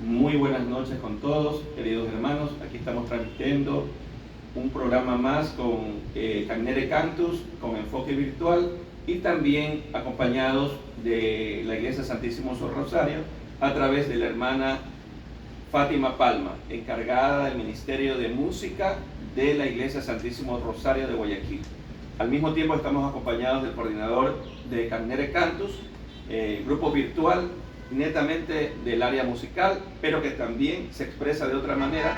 Muy buenas noches con todos, queridos hermanos. Aquí estamos transmitiendo un programa más con Cagnere Cantus, con enfoque virtual y también acompañados de la Iglesia Santísimo Rosario a través de la hermana Fátima Palma, encargada del Ministerio de Música de la Iglesia Santísimo Rosario de Guayaquil. Al mismo tiempo estamos acompañados del coordinador de Cagnere Cantus, grupo virtual netamente del área musical, pero que también se expresa de otra manera,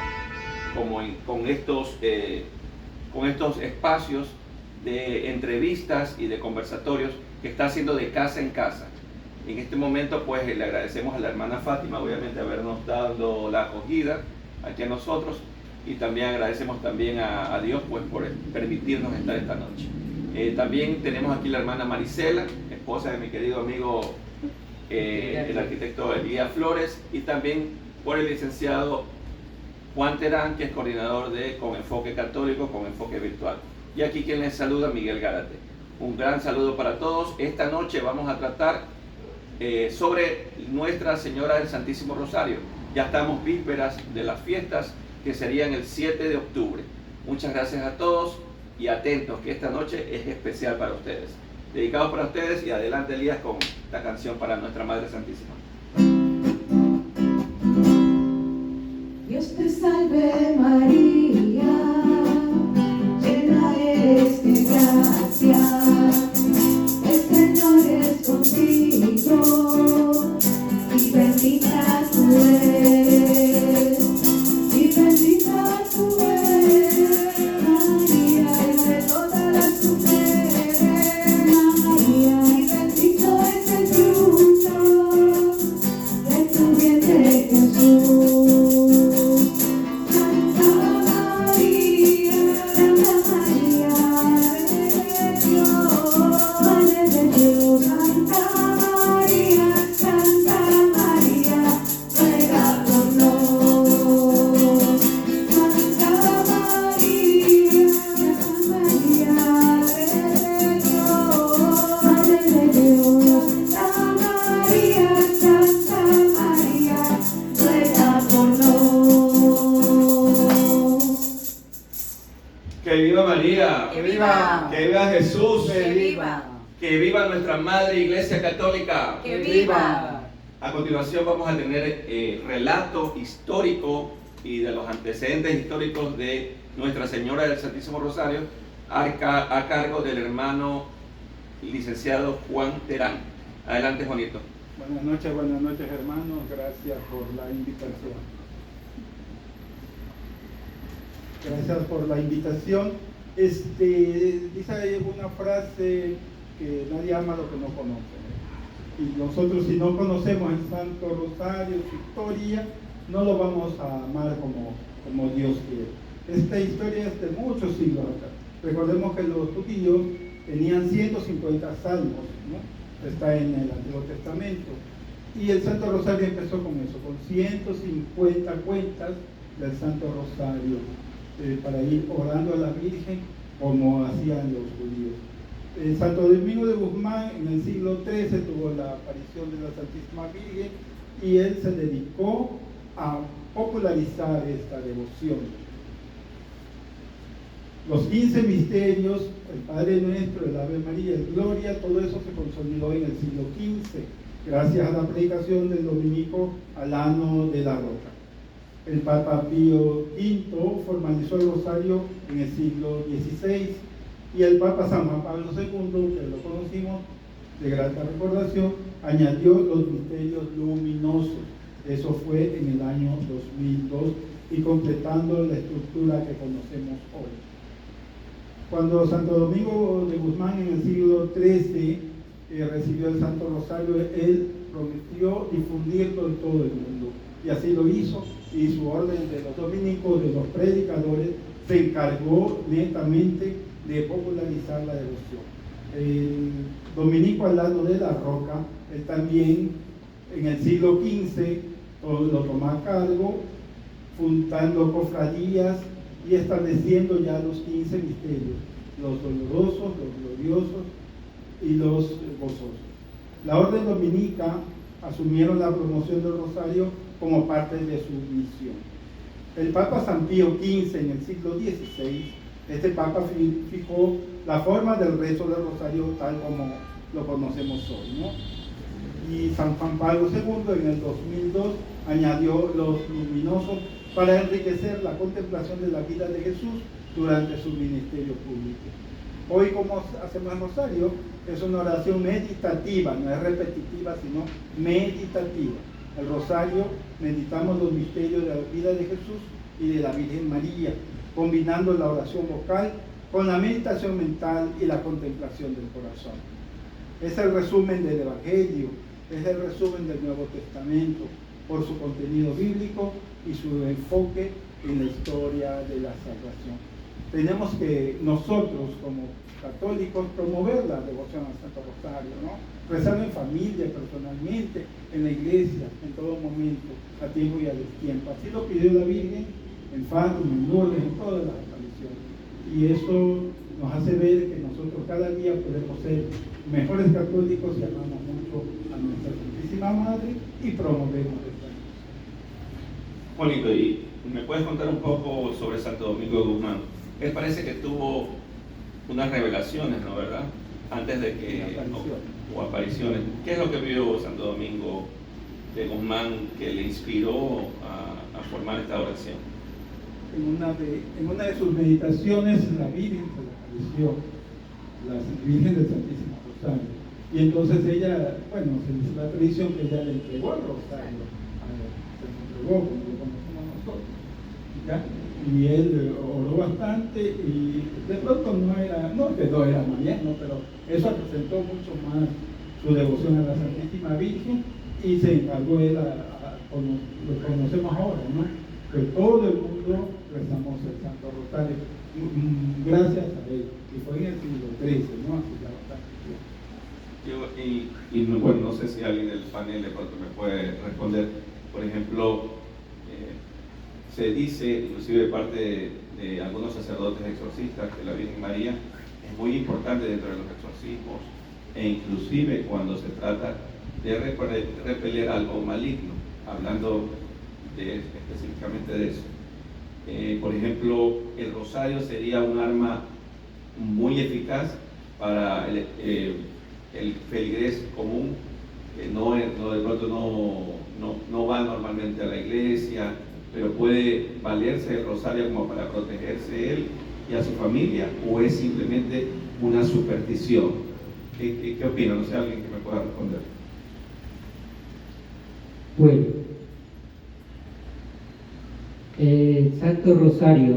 como con estos espacios de entrevistas y de conversatorios que está haciendo de casa en casa. En este momento pues le agradecemos a la hermana Fátima, obviamente, habernos dado la acogida aquí a nosotros, y también agradecemos también a Dios pues por permitirnos estar esta noche. También tenemos aquí la hermana Marisela, esposa de mi querido amigo el arquitecto Elías Flores, y también por el licenciado Juan Terán, que es coordinador de Con Enfoque Católico, Con Enfoque Virtual. Y aquí quien les saluda, Miguel Gárate. Un gran saludo para todos. Esta noche vamos a tratar sobre Nuestra Señora del Santísimo Rosario. Ya estamos vísperas de las fiestas que serían el 7 de octubre. Muchas gracias a todos y atentos que esta noche es especial para ustedes. Dedicados para ustedes, y adelante Elías con la canción para Nuestra Madre Santísima. Dios te salve María, llena eres de gracia, el Señor es contigo, y bendita tú eres, y bendita tú eres, María, entre todas las mujeres, María, y bendito es el fruto de tu vientre Jesús. Que viva María, que viva, que viva Jesús, que viva, que viva nuestra Madre Iglesia Católica. que viva. A continuación vamos a tener relato histórico y de los antecedentes históricos de Nuestra Señora del Santísimo Rosario a cargo del hermano licenciado Juan Terán. Adelante, Juanito. Buenas noches hermanos, gracias por la invitación. Gracias por la invitación. Dice ahí una frase que nadie ama lo que no conoce, ¿no? Y nosotros, si no conocemos el Santo Rosario, su historia, no lo vamos a amar como Dios quiere. Esta historia es de muchos siglos atrás. Recordemos que los judíos tenían 150 salmos, ¿no? Está en el Antiguo Testamento. Y el Santo Rosario empezó con eso, con 150 cuentas del Santo Rosario, para ir orando a la Virgen como hacían los judíos. Santo Domingo de Guzmán en el siglo XIII tuvo la aparición de la Santísima Virgen, y él se dedicó a popularizar esta devoción. Los 15 misterios, el Padre Nuestro, el Ave María, el Gloria, todo eso se consolidó en el siglo XV, gracias a la predicación del dominico Alano de la Roca. El Papa Pío V formalizó el rosario en el siglo XVI, y el Papa San Juan Pablo II, que lo conocimos de grata recordación, añadió los misterios luminosos. Eso fue en el año 2002, y completando la estructura que conocemos hoy. Cuando Santo Domingo de Guzmán en el siglo XIII recibió el Santo Rosario, él prometió difundirlo en todo el mundo, y así lo hizo. Y su orden de los dominicos, de los predicadores, se encargó netamente de popularizar la devoción. El dominico Alano de la Roca, él también en el siglo XV lo tomó a cargo, fundando cofradías y estableciendo ya los 15 misterios, los dolorosos, los gloriosos y los gozosos. La orden dominica asumieron la promoción del rosario como parte de su misión. El Papa San Pío XV en el siglo XVI, este Papa fijó la forma del rezo del rosario tal como lo conocemos hoy, ¿no? Y San Juan Pablo II en el 2002 añadió los luminosos para enriquecer la contemplación de la vida de Jesús durante su ministerio público. Hoy, como hacemos el rosario, es una oración meditativa, no es repetitiva, sino meditativa. El rosario, meditamos los misterios de la vida de Jesús y de la Virgen María, combinando la oración vocal con la meditación mental y la contemplación del corazón. Es el resumen del Evangelio, es el resumen del Nuevo Testamento, por su contenido bíblico y su enfoque en la historia de la salvación. Tenemos que nosotros, como católicos, promover la devoción al Santo Rosario, ¿no? Rezarlo en familia, personalmente, en la iglesia, en todo momento, a tiempo y a destiempo. Así lo pidió la Virgen en Fátima, en Lourdes, en todas las apariciones. Y eso nos hace ver que nosotros cada día podemos ser mejores católicos y amamos mucho a nuestra Santísima Madre y promovemos esta misión. Juanito, ¿y me puedes contar un poco sobre Santo Domingo de Guzmán? Él parece que tuvo unas revelaciones, ¿no, verdad? Antes de que... o apariciones. ¿Qué es lo que vio Santo Domingo de Guzmán que le inspiró a formar esta oración? En una de sus meditaciones, la Virgen se le apareció, la Virgen del Santísimo Rosario. Y entonces ella, bueno, se dice la tradición que ella le entregó el rosario, se lo entregó como lo conocemos nosotros. ¿Ya? Y él oró bastante y de pronto no que no era mariano, pero eso acrecentó mucho más su devoción a la Santísima Virgen y se encargó él como lo conocemos ahora, ¿no? Que todo el mundo rezamos el Santo Rosario gracias a él, y fue en el siglo XIII, ¿no? Así ya bastante. Bueno, no sé si alguien del panel de pronto me puede responder. Por ejemplo, se dice, inclusive de parte de algunos sacerdotes exorcistas, que la Virgen María es muy importante dentro de los exorcismos, e inclusive cuando se trata de repeler algo maligno, hablando específicamente de eso. Por ejemplo, el rosario sería un arma muy eficaz para el feligrés común, que de pronto no va normalmente a la iglesia, pero puede valerse del rosario como para protegerse él y a su familia, o es simplemente una superstición. ¿Qué opinan? No sé, alguien que me pueda responder. Bueno, el Santo Rosario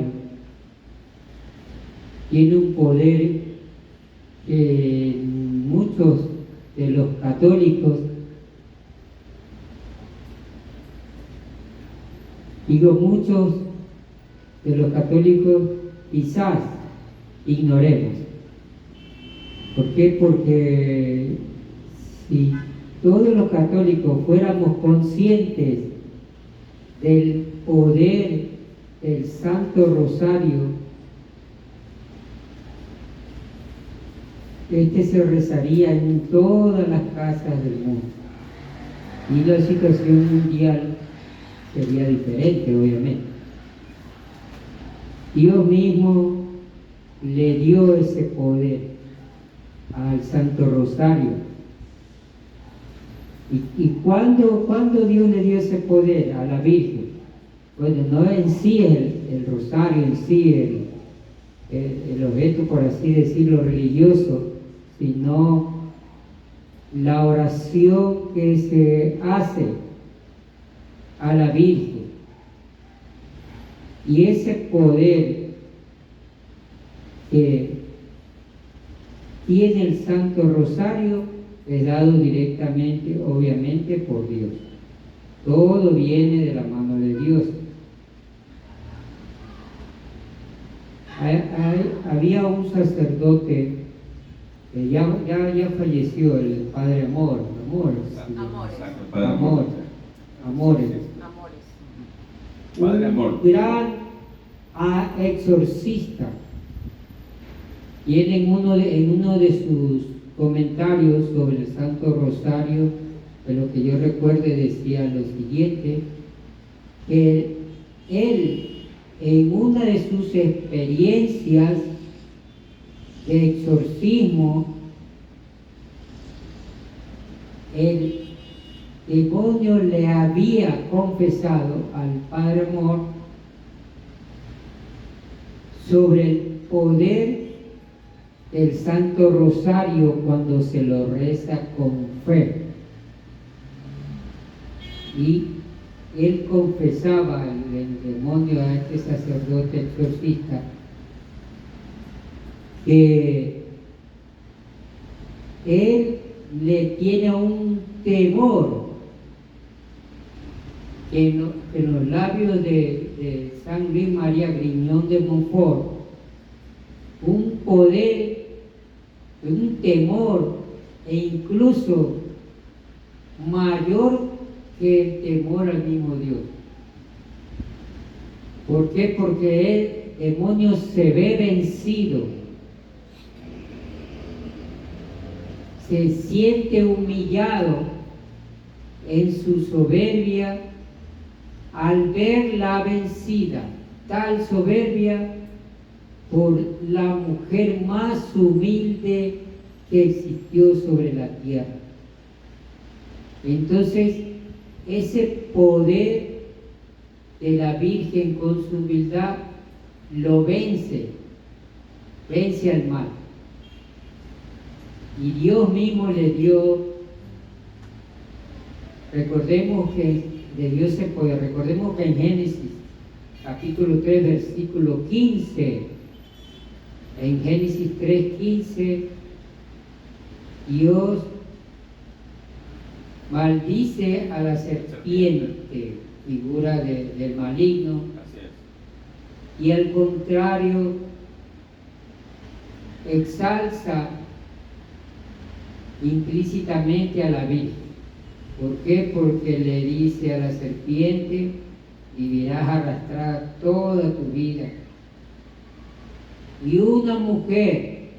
tiene un poder que muchos de los católicos, muchos de los católicos quizás ignoremos. ¿Por qué? Porque si todos los católicos fuéramos conscientes del poder del Santo Rosario, este se rezaría en todas las casas del mundo y la situación mundial sería diferente, obviamente. Dios mismo le dio ese poder al Santo Rosario. ¿Y cuándo Dios le dio ese poder a la Virgen? Bueno, no en sí el rosario, en sí el objeto, por así decirlo, religioso, sino la oración que se hace a la Virgen. Y ese poder que tiene el Santo Rosario es dado directamente, obviamente, por Dios. Todo viene de la mano de Dios. Había un sacerdote que ya falleció, el Padre Amores. Padre Amor. Un gran exorcista. Y él en uno de sus comentarios sobre el Santo Rosario pero que yo recuerde decía lo siguiente, que él en una de sus experiencias de exorcismo, el demonio le había confesado al Padre Amor sobre el poder del Santo Rosario cuando se lo reza con fe. Y él confesaba el demonio a este sacerdote exorcista que él le tiene un temor que en los labios de San Luis María Griñón de Montfort, un poder, un temor e incluso mayor que el temor al mismo Dios. ¿Por qué? Porque el demonio se ve vencido, se siente humillado en su soberbia al verla vencida, tal soberbia por la mujer más humilde que existió sobre la tierra. Entonces, ese poder de la Virgen con su humildad lo vence al mal. Y Dios mismo le dio, recordemos que de Dios se puede, recordemos que en Génesis capítulo 3 versículo 15, en Génesis 3:15, Dios maldice a la serpiente, figura del maligno, y al contrario exalza implícitamente a la Virgen. ¿Por qué? Porque le dice a la serpiente: vivirás arrastrada toda tu vida, y una mujer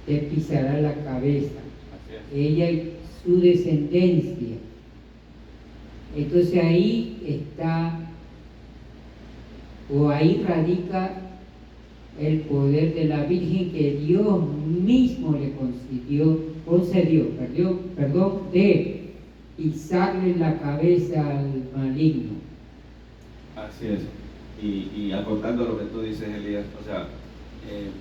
te pisará la cabeza, ella y su descendencia. Entonces ahí está, o ahí radica el poder de la Virgen que Dios mismo le concedió, de pisarle la cabeza al maligno. Así es. Y acotando lo que tú dices, Elías, o sea,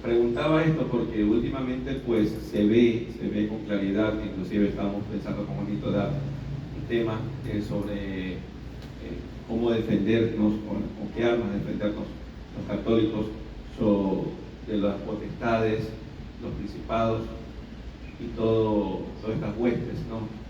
preguntaba esto porque últimamente pues se ve con claridad, inclusive estamos pensando con Juanito dar un tema sobre cómo defendernos, con qué armas defendernos los católicos de las potestades, los principados y todas estas huestes, ¿no?,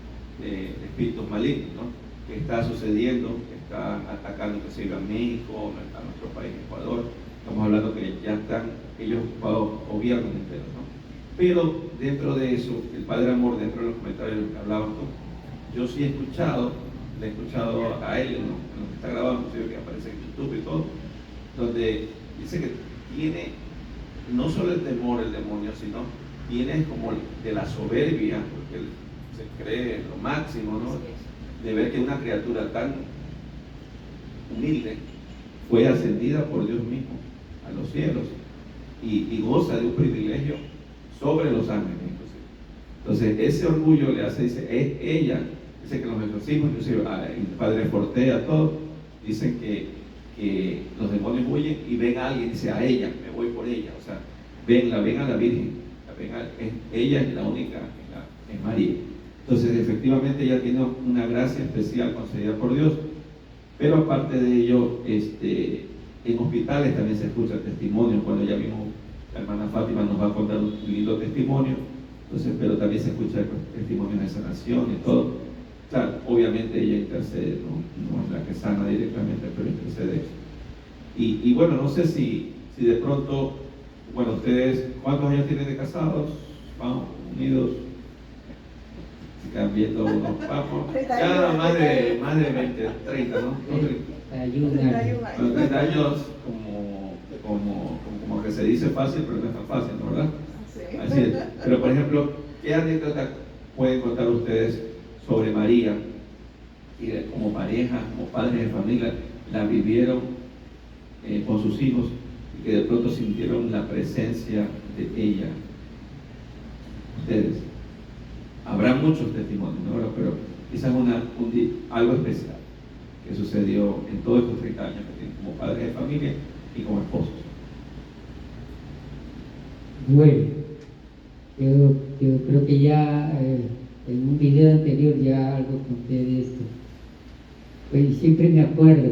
de espíritus malignos, ¿no?, que está sucediendo, que están atacando inclusive a México, a nuestro país, Ecuador. Estamos hablando que ya están ellos ocupados gobiernos enteros, ¿no? Pero dentro de eso, el Padre Amor, dentro de los comentarios de lo que hablabas tú, yo sí le he escuchado a él, en lo que está grabado, inclusive que aparece en YouTube y todo, donde dice que tiene no solo el temor el demonio, sino tiene como de la soberbia, porque él se cree lo máximo, ¿no?, de ver que una criatura tan humilde fue ascendida por Dios mismo a los cielos y goza de un privilegio sobre los ángeles inclusive. Entonces ese orgullo le hace, dice, es ella, dice que los exorcismos, inclusive el Padre Fortea, todos dicen que los demonios huyen y ven a alguien y dice: a ella, me voy por ella. O sea, ven a la Virgen, ella es la única, es María. Entonces efectivamente ella tiene una gracia especial concedida por Dios. Pero aparte de ello, en hospitales también se escucha testimonios. Cuando ya mismo la hermana Fátima nos va a contar un lindo testimonio, entonces, pero también se escucha testimonios de sanación y todo. Claro, obviamente ella intercede, no es la que sana directamente, pero intercede. Y bueno, no sé si de pronto, bueno, ustedes, ¿cuántos años tienen de casados? ¿Vamos unidos? Se quedan viendo unos papos. Ya más de 20, 30, ¿no? 30 años como que se dice fácil, pero no es tan fácil, ¿no? ¿Verdad? Sí. Así es. Pero por ejemplo, ¿qué anécdota pueden contar ustedes sobre María, y como pareja, como padres de familia, la vivieron con sus hijos y que de pronto sintieron la presencia de ella? Ustedes. Habrá muchos testimonios, ¿no? Pero quizás algo especial que sucedió en todos estos 30 años que tienen como padres de familia y como esposos. Bueno, yo creo que ya en un video anterior ya algo conté de esto. Pues siempre me acuerdo,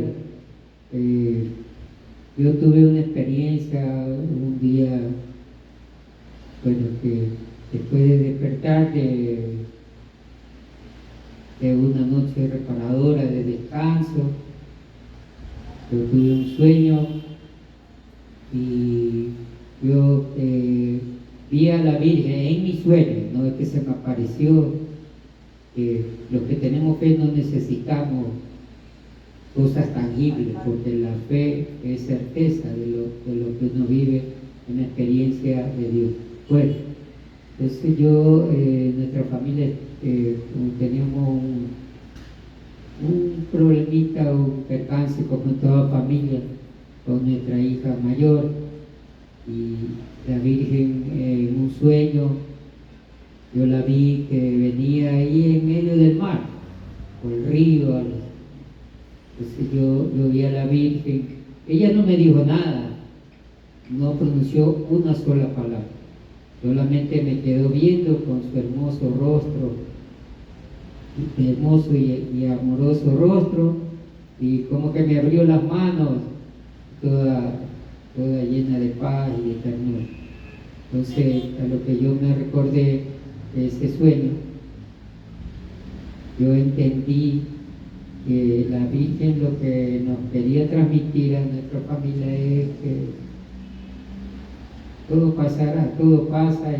yo tuve una experiencia un día, bueno, que después de despertar de una noche reparadora de descanso, yo tuve un sueño y yo vi a la Virgen en mi sueño, no es que se me apareció. Los que tenemos fe no necesitamos cosas tangibles, porque la fe es certeza de lo que uno vive en la experiencia de Dios. Bueno, entonces yo, nuestra familia, teníamos un problemita, un percance como en toda familia, con nuestra hija mayor, y la Virgen en un sueño, yo la vi que venía ahí en medio del mar, por el río. Entonces yo vi a la Virgen, ella no me dijo nada, no pronunció una sola palabra, solamente me quedó viendo con su hermoso rostro, hermoso y amoroso rostro, y como que me abrió las manos, toda llena de paz y de ternura. Entonces, a lo que yo me recordé de ese sueño, yo entendí que la Virgen lo que nos quería transmitir a nuestra familia es que todo pasará, todo pasa,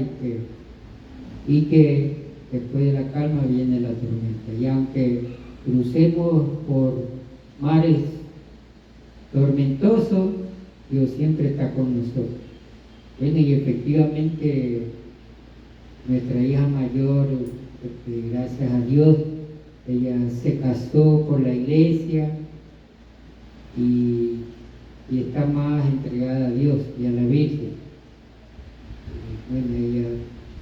y que después de la calma viene la tormenta. Y aunque crucemos por mares tormentosos, Dios siempre está con nosotros. Bueno, y efectivamente nuestra hija mayor, gracias a Dios, ella se casó por la iglesia y está más entregada a Dios y a la Virgen. Bueno, ella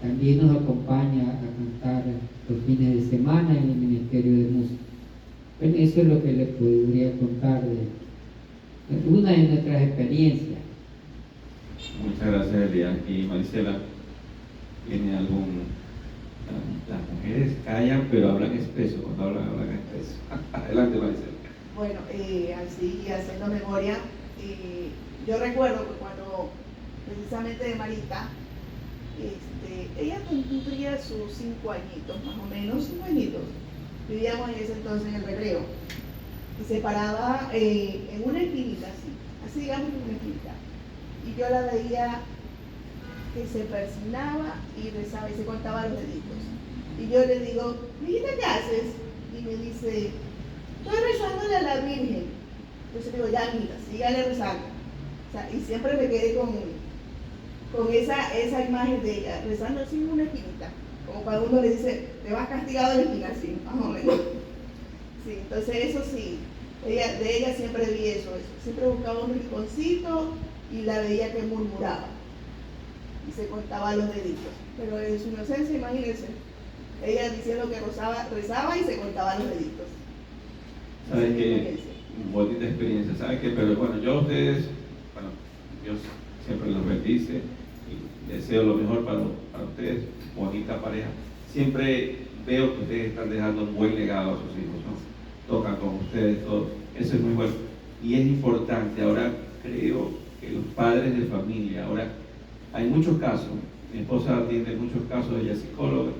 también nos acompaña a cantar los fines de semana en el Ministerio de Música. Bueno, eso es lo que les podría contar de una de nuestras experiencias. Muchas gracias, Elian. Y Marisela, ¿tiene algún...? Las mujeres callan, pero hablan espeso. Cuando hablan espeso. Adelante, Marisela. Bueno, así haciendo memoria, yo recuerdo que cuando precisamente de Marita, ella cumplía sus 5 añitos, más o menos, 5 añitos. Vivíamos en ese entonces en el Recreo. Y se paraba en una esquinita, así digamos en una esquinita. Y yo la veía que se persignaba y rezaba y se contaba los deditos. Y yo le digo, mijita, ¿qué haces? Y me dice, estoy rezándole a la Virgen. Entonces digo, ya mira, sígale rezando. O sea, y siempre me quedé con esa imagen de ella, rezando así en una esquinita. Como cuando uno le dice, te vas castigado en la esquina, así, más o menos. Sí, entonces eso sí, de ella siempre vi eso. Siempre buscaba un rinconcito y la veía que murmuraba. Y se contaba los deditos. Pero en su inocencia, imagínense, ella diciendo que rezaba y se contaba los deditos. ¿Saben qué? Bonita experiencia, ¿saben qué? Pero bueno, yo a ustedes, bueno, Dios siempre los bendice y deseo lo mejor para ustedes, bonita pareja. Siempre veo que ustedes están dejando un buen legado a sus hijos, ¿no? Tocan con ustedes todo, eso es muy bueno. Y es importante, ahora creo que los padres de familia, ahora hay muchos casos, mi esposa atiende muchos casos, ella es psicóloga,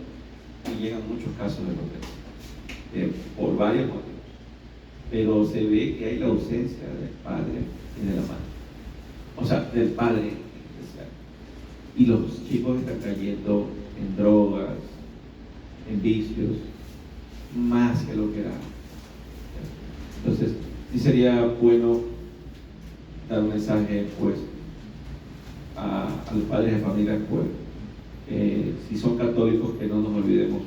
y llegan muchos casos de violencia, por varios motivos. Pero se ve que hay la ausencia del padre y de la madre. O sea, del padre en especial. Y los chicos están cayendo en drogas, en vicios, más que lo que era. Entonces, sí sería bueno dar un mensaje, pues, a los padres de familia, pues, si son católicos, que no nos olvidemos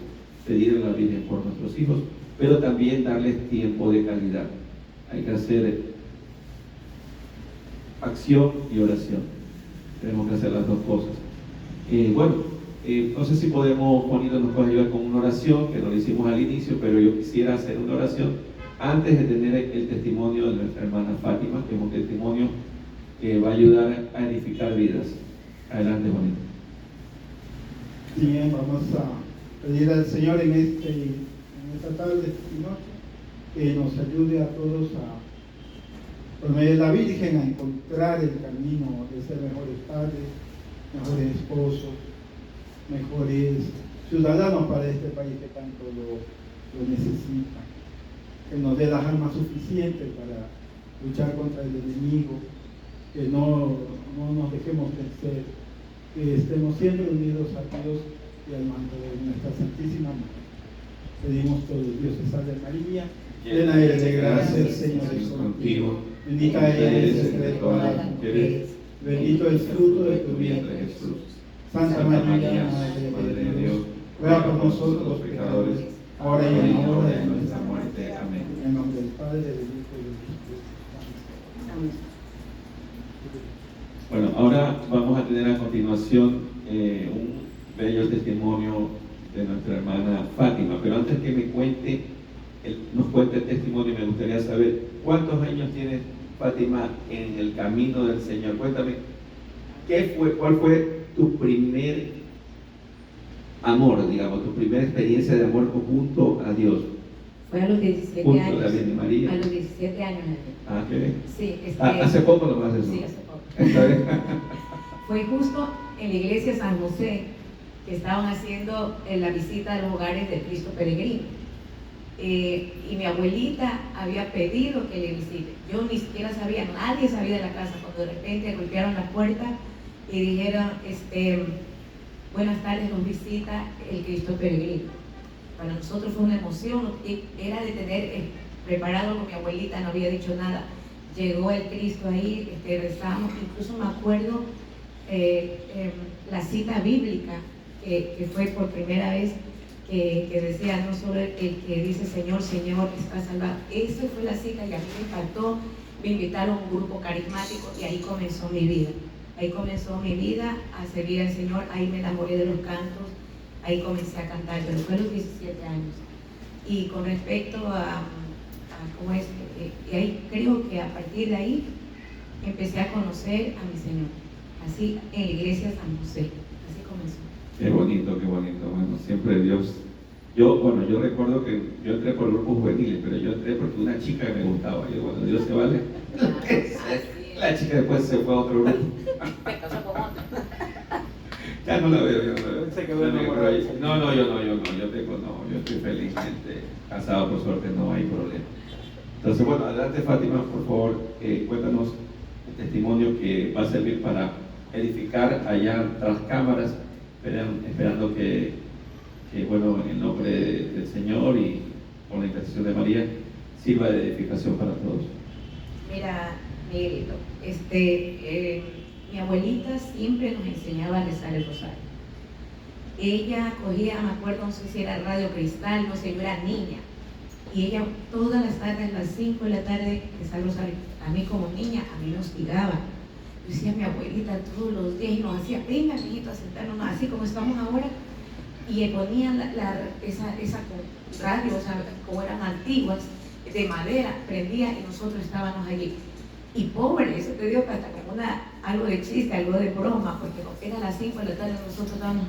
pedir a la Virgen por nuestros hijos, pero también darles tiempo de calidad. Hay que hacer acción y oración. Tenemos que hacer las dos cosas. No sé si podemos, Juanito, nos puede ayudar con una oración, que no lo hicimos al inicio, pero yo quisiera hacer una oración antes de tener el testimonio de nuestra hermana Fátima, que es un testimonio que va a ayudar a edificar vidas. Adelante, Juanito. Bien, vamos a pedir al Señor en esta tarde y noche que nos ayude a todos por medio de la Virgen a encontrar el camino de ser mejores padres, mejores esposos, mejores ciudadanos para este país que tanto lo necesita, que nos dé las armas suficientes para luchar contra el enemigo, que no nos dejemos vencer, que estemos siempre unidos a Dios y al manto de nuestra Santísima Madre. Pedimos todos, Dios te salve María, llena eres de gracia, el Señor es contigo, bendita eres entre todas las mujeres, bendito el fruto de tu vientre Jesús. Santa María, Madre de Dios, ruega por nosotros los pecadores, ahora y en la hora de nuestra muerte. Amén. En el nombre del Padre, del Hijo y del Espíritu Santo. Amén. Bueno, ahora vamos a tener a continuación un bello testimonio de nuestra hermana Fátima, pero antes que nos cuente el testimonio, me gustaría saber cuántos años tiene Fátima en el camino del Señor. Cuéntame, ¿cuál fue tu primer amor, digamos, tu primera experiencia de amor junto a Dios? Fue a los 17 junto años. a la Virgen María. A los 17 años. Ah, qué bien. Sí, ¿Hace poco lo más eso? Sí, hace poco. ¿Está bien? Fue justo en la iglesia San José que estaban haciendo la visita a los hogares de Cristo Peregrino. Y mi abuelita había pedido que le visite. Yo ni siquiera sabía, nadie sabía de la casa, cuando de repente golpearon la puerta y dijeron, buenas tardes, nos visita el Cristo Peregrino. Para nosotros fue una emoción, era de tener preparado con mi abuelita, no había dicho nada. Llegó el Cristo ahí, rezamos, incluso me acuerdo la cita bíblica que fue por primera vez que decía, no solo el que dice Señor, Señor, está salvado. Esa fue la cita y a mí me impactó. Me invitaron a un grupo carismático y ahí comenzó mi vida. Ahí comenzó mi vida a servir al Señor, ahí me enamoré de los cantos, ahí comencé a cantar, pero fue a los 17 años. Y con respecto a cómo es, y ahí creo que a partir de ahí empecé a conocer a mi Señor, así en la iglesia San José, así comenzó. Qué bonito, bueno, siempre Dios. Yo recuerdo que yo entré por grupos juveniles, pero yo entré porque una chica que me gustaba, yo, bueno, Dios se vale. La chica después se fue a otro grupo. Ya no la veo, yo no la veo. Se quedó enamorado. Yo estoy felizmente casado, por suerte, no hay problema. Entonces, bueno, adelante Fátima, por favor, cuéntanos el testimonio que va a servir para edificar allá tras cámaras, esperando que bueno, en el nombre del Señor y con la intercesión de María, sirva de edificación para todos. Mira, Miguelito, mi abuelita siempre nos enseñaba a rezar el rosario. Ella cogía, me acuerdo, no sé si era Radio Cristal, no sé, yo era niña, y ella todas las tardes, a las 5 de la tarde, rezaba el rosario. A mí como niña, a mí me hostigaba. Yo decía, mi abuelita todos los días, y nos hacía, venga, mijito, a sentarnos, así como estamos ahora, y le ponían esa radio, o sea, como eran antiguas, de madera, prendía, y nosotros estábamos allí. Y pobre, eso te dio hasta como algo de chiste, algo de broma, porque era a las 5 de la tarde, nosotros estábamos,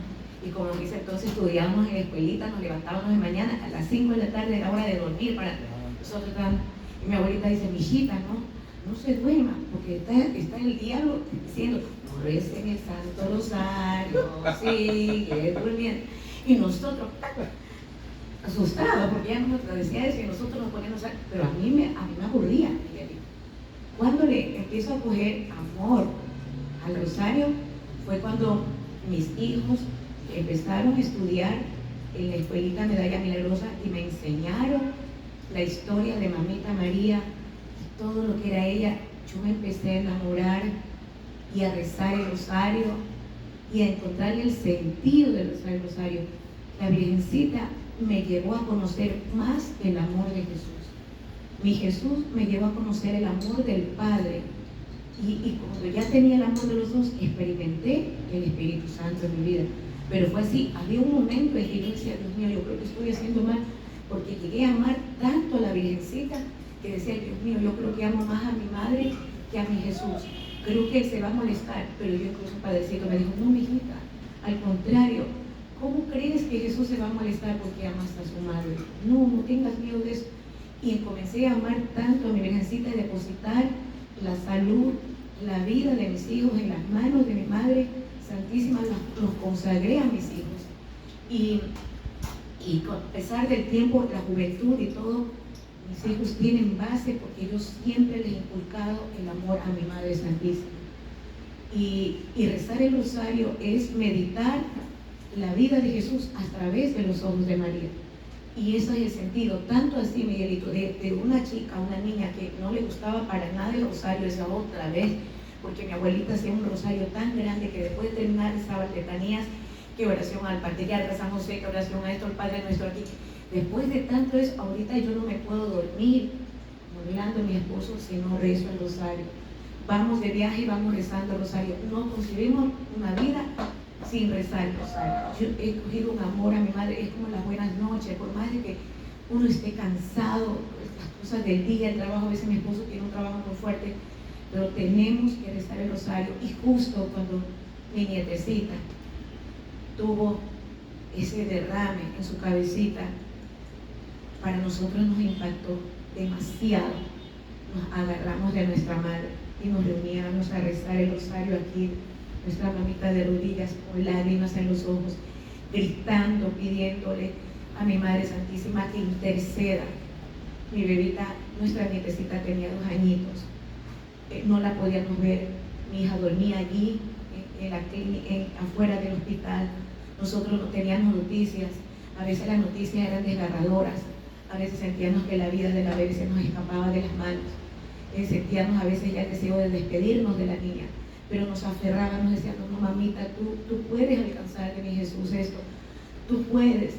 y como dice, entonces estudiábamos en la escuelita, nos levantábamos de mañana, a las 5 de la tarde era hora de dormir, para nosotros estábamos, y mi abuelita dice, mijita, no se duerma, porque está el diablo diciendo, no recen el Santo Rosario, sigue durmiendo. Y nosotros, asustados, porque ella nos decía eso, y nosotros nos poníamos, pero a mí me aburría. Cuando le empiezo a coger amor al rosario, fue cuando mis hijos empezaron a estudiar en la escuelita Medalla Milagrosa y me enseñaron la historia de Mamita María, todo lo que era ella. Yo me empecé a enamorar y a rezar el rosario y a encontrarle el sentido del rosario. La Virgencita me llevó a conocer más el amor de Jesús. Mi Jesús me llevó a conocer el amor del Padre. Y cuando ya tenía el amor de los dos, experimenté el Espíritu Santo en mi vida. Pero fue así, había un momento en que yo decía, Dios mío, yo creo que estoy haciendo mal, porque llegué a amar tanto a la Virgencita, que decía, Dios mío, yo creo que amo más a mi madre que a mi Jesús. Creo que él se va a molestar. Pero yo incluso Padrecito me dijo, no, mijita, al contrario, ¿cómo crees que Jesús se va a molestar porque amas a su madre? No, no tengas miedo de eso. Y comencé a amar tanto a mi Virgencita y depositar la salud, la vida de mis hijos en las manos de mi Madre Santísima, los consagré a mis hijos. Y a pesar del tiempo, la juventud y todo, mis hijos tienen base porque yo siempre les he inculcado el amor a mi Madre Santísima. Y rezar el rosario es meditar la vida de Jesús a través de los ojos de María. Y ese es el sentido, tanto así, Miguelito, de una chica, una niña que no le gustaba para nada el rosario, esa otra vez, porque mi abuelita hacía un rosario tan grande que después de terminar estaban letanías, que oración al patriarca San José, que oración a esto, al Padre Nuestro aquí. Después de tanto eso, ahorita yo no me puedo dormir, como Orlando, mi esposo, si no rezo el rosario. Vamos de viaje y vamos rezando el rosario. No concebimos una vida sin rezar el rosario. Yo he cogido un amor a mi madre, es como las buenas noches, por más de que uno esté cansado, las cosas del día, el trabajo, a veces mi esposo tiene un trabajo muy fuerte, pero tenemos que rezar el rosario. Y justo cuando mi nietecita tuvo ese derrame en su cabecita, para nosotros nos impactó demasiado. Nos agarramos de nuestra madre y nos reuníamos a rezar el rosario aquí, nuestra mamita de rodillas, con lágrimas en los ojos, gritando, pidiéndole a mi Madre Santísima que interceda. Mi bebita, nuestra nietecita tenía 2 añitos, no la podíamos ver, mi hija dormía allí, en la clínica, afuera del hospital. Nosotros no teníamos noticias, a veces las noticias eran desgarradoras, a veces sentíamos que la vida de la bebé se nos escapaba de las manos, sentíamos a veces ya el deseo de despedirnos de la niña, pero nos aferrábamos, decíamos, no mamita, tú puedes alcanzar de mi Jesús esto, tú puedes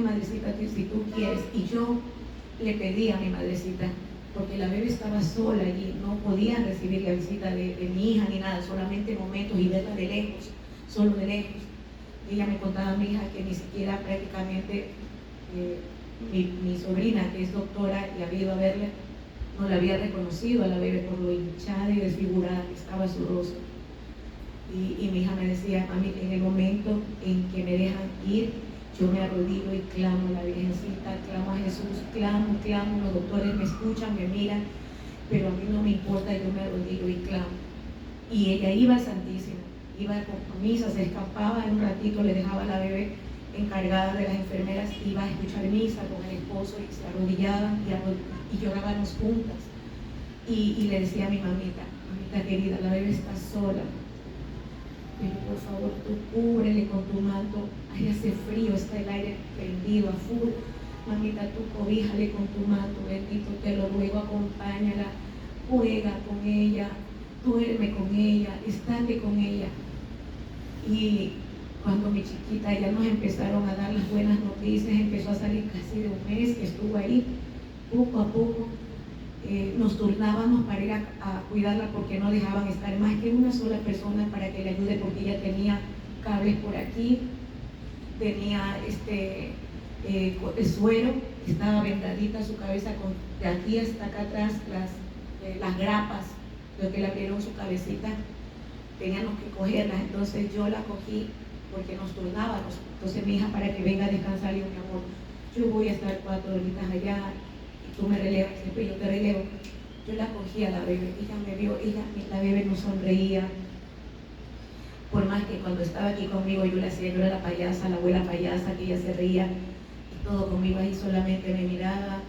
madrecita, si tú quieres. Y yo le pedí a mi madrecita, porque la bebé estaba sola allí, no podía recibir la visita de mi hija ni nada, solamente momentos y verla de lejos, solo de lejos. Y ella me contaba a mi hija que ni siquiera prácticamente mi sobrina, que es doctora y había ido a verla, no la había reconocido a la bebé por lo hinchada y desfigurada que estaba su rostro. Y mi hija me decía, mami, en el momento en que me dejan ir, yo me arrodillo y clamo a la Virgencita, clamo a Jesús, clamo, los doctores me escuchan, me miran, pero a mí no me importa, yo me arrodillo y clamo. Y ella iba al Santísimo, iba a misa, se escapaba, en un ratito le dejaba a la bebé encargada de las enfermeras, iba a escuchar misa con el esposo y se arrodillaban y llorábamos juntas. Y le decía a mi mamita, mamita querida, la bebé está sola, pero por favor tú cúbrele con tu manto, ahí hace frío, está el aire prendido a full, mamita tú cobíjale con tu manto, bendito, te lo ruego, acompáñala, juega con ella, duerme con ella, estate con ella. Y cuando mi chiquita ya nos empezaron a dar las buenas noticias, empezó a salir casi de un mes que estuvo ahí, poco a poco nos turnábamos para ir a cuidarla, porque no dejaban estar más que una sola persona para que le ayude, porque ella tenía cables por aquí, tenía el suero, estaba vendadita su cabeza, de aquí hasta acá atrás las grapas, lo que le abrieron su cabecita, teníamos que cogerlas. Entonces yo la cogí porque nos turnábamos. Entonces mi hija, para que venga a descansar, y mi amor, yo voy a estar 4 horitas allá, tú me relevas, después yo te relevo. Yo la cogí a la bebé, ella me vio, la bebé no sonreía, por más que cuando estaba aquí conmigo yo le hacía, yo era la payasa, la abuela payasa, que ella se reía y todo conmigo, ahí solamente me miraba,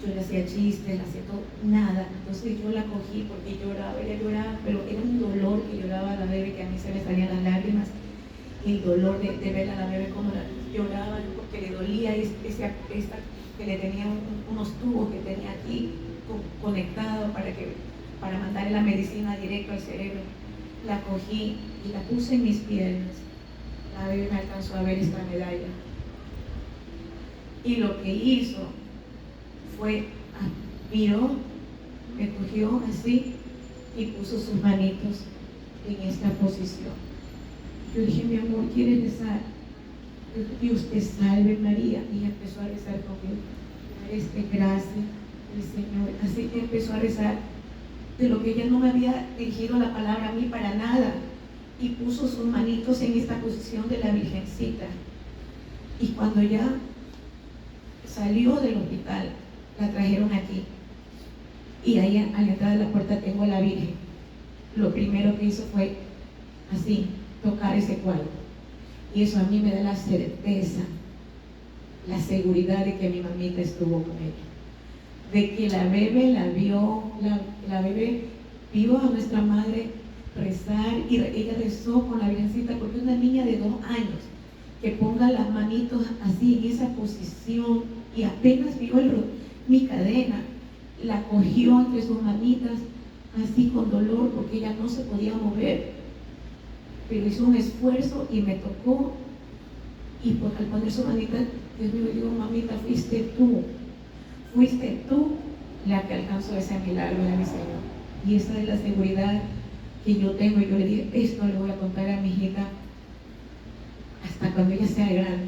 yo le hacía chistes, le hacía todo, nada. Entonces yo la cogí porque lloraba, ella lloraba, pero era un dolor que lloraba a la bebé, que a mí se me salían las lágrimas, y el dolor de ver a la bebé como lloraba, porque le dolía que le tenían unos tubos que tenía aquí conectados para mandarle la medicina directo al cerebro. La cogí y la puse en mis piernas. La bebé me alcanzó a ver esta medalla. Y lo que hizo fue, miró, me cogió así y puso sus manitos en esta posición. Yo dije, mi amor, ¿quieres rezar? Dios te salve María. Y ella empezó a rezar conmigo. Gracias del Señor. Así que empezó a rezar de lo que ella no me había dirigido la palabra a mí para nada. Y puso sus manitos en esta posición de la Virgencita. Y cuando ya salió del hospital, la trajeron aquí. Y ahí a la entrada de la puerta tengo a la Virgen. Lo primero que hizo fue así, tocar ese cuadro. Y eso a mí me da la certeza, la seguridad de que mi mamita estuvo con ella. De que la bebé la vio, la bebé vio a nuestra madre rezar y ella rezó con la Virgencita, porque una niña de 2 años que ponga las manitos así en esa posición y apenas vio mi cadena, la cogió entre sus manitas así con dolor porque ella no se podía mover, pero hizo un esfuerzo y me tocó, y pues al poner su manita, Dios mío, digo, mamita, fuiste tú la que alcanzó ese milagro de mi Señor. Y esa es la seguridad que yo tengo. Y yo le dije, esto le voy a contar a mi hijita hasta cuando ella sea grande.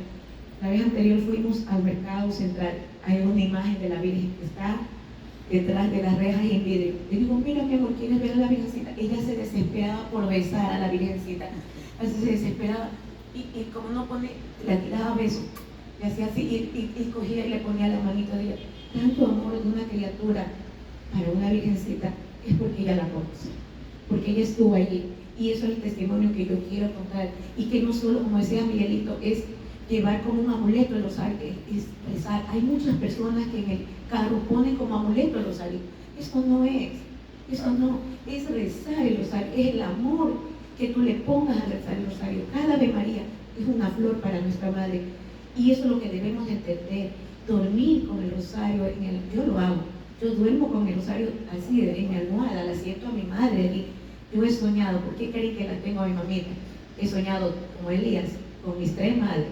La vez anterior fuimos al mercado central, hay una imagen de la Virgen que está detrás de las rejas y en vidrio. Le digo, mira mi amor, ¿quieres ver a la Virgencita? Ella se desesperaba por besar a la Virgencita, así se desesperaba, y como no pone, la tiraba besos, le hacía así, y cogía y le ponía la manito de ella. Tanto amor de una criatura para una Virgencita es porque ella la conoce, porque ella estuvo allí, y eso es el testimonio que yo quiero contar, y que no solo, como decía Miguelito, es llevar como un amuleto el rosario, es rezar. Hay muchas personas que en el carro ponen como amuleto el rosario. Eso no es rezar el rosario, es el amor que tú le pongas a rezar el rosario. Cada Ave María es una flor para nuestra madre, y eso es lo que debemos de entender. Dormir con el rosario, yo lo hago, yo duermo con el rosario así en mi almohada, la siento a mi madre aquí. Yo he soñado, ¿por qué creen que la tengo a mi mamita? He soñado como Elías, con mis 3 madres,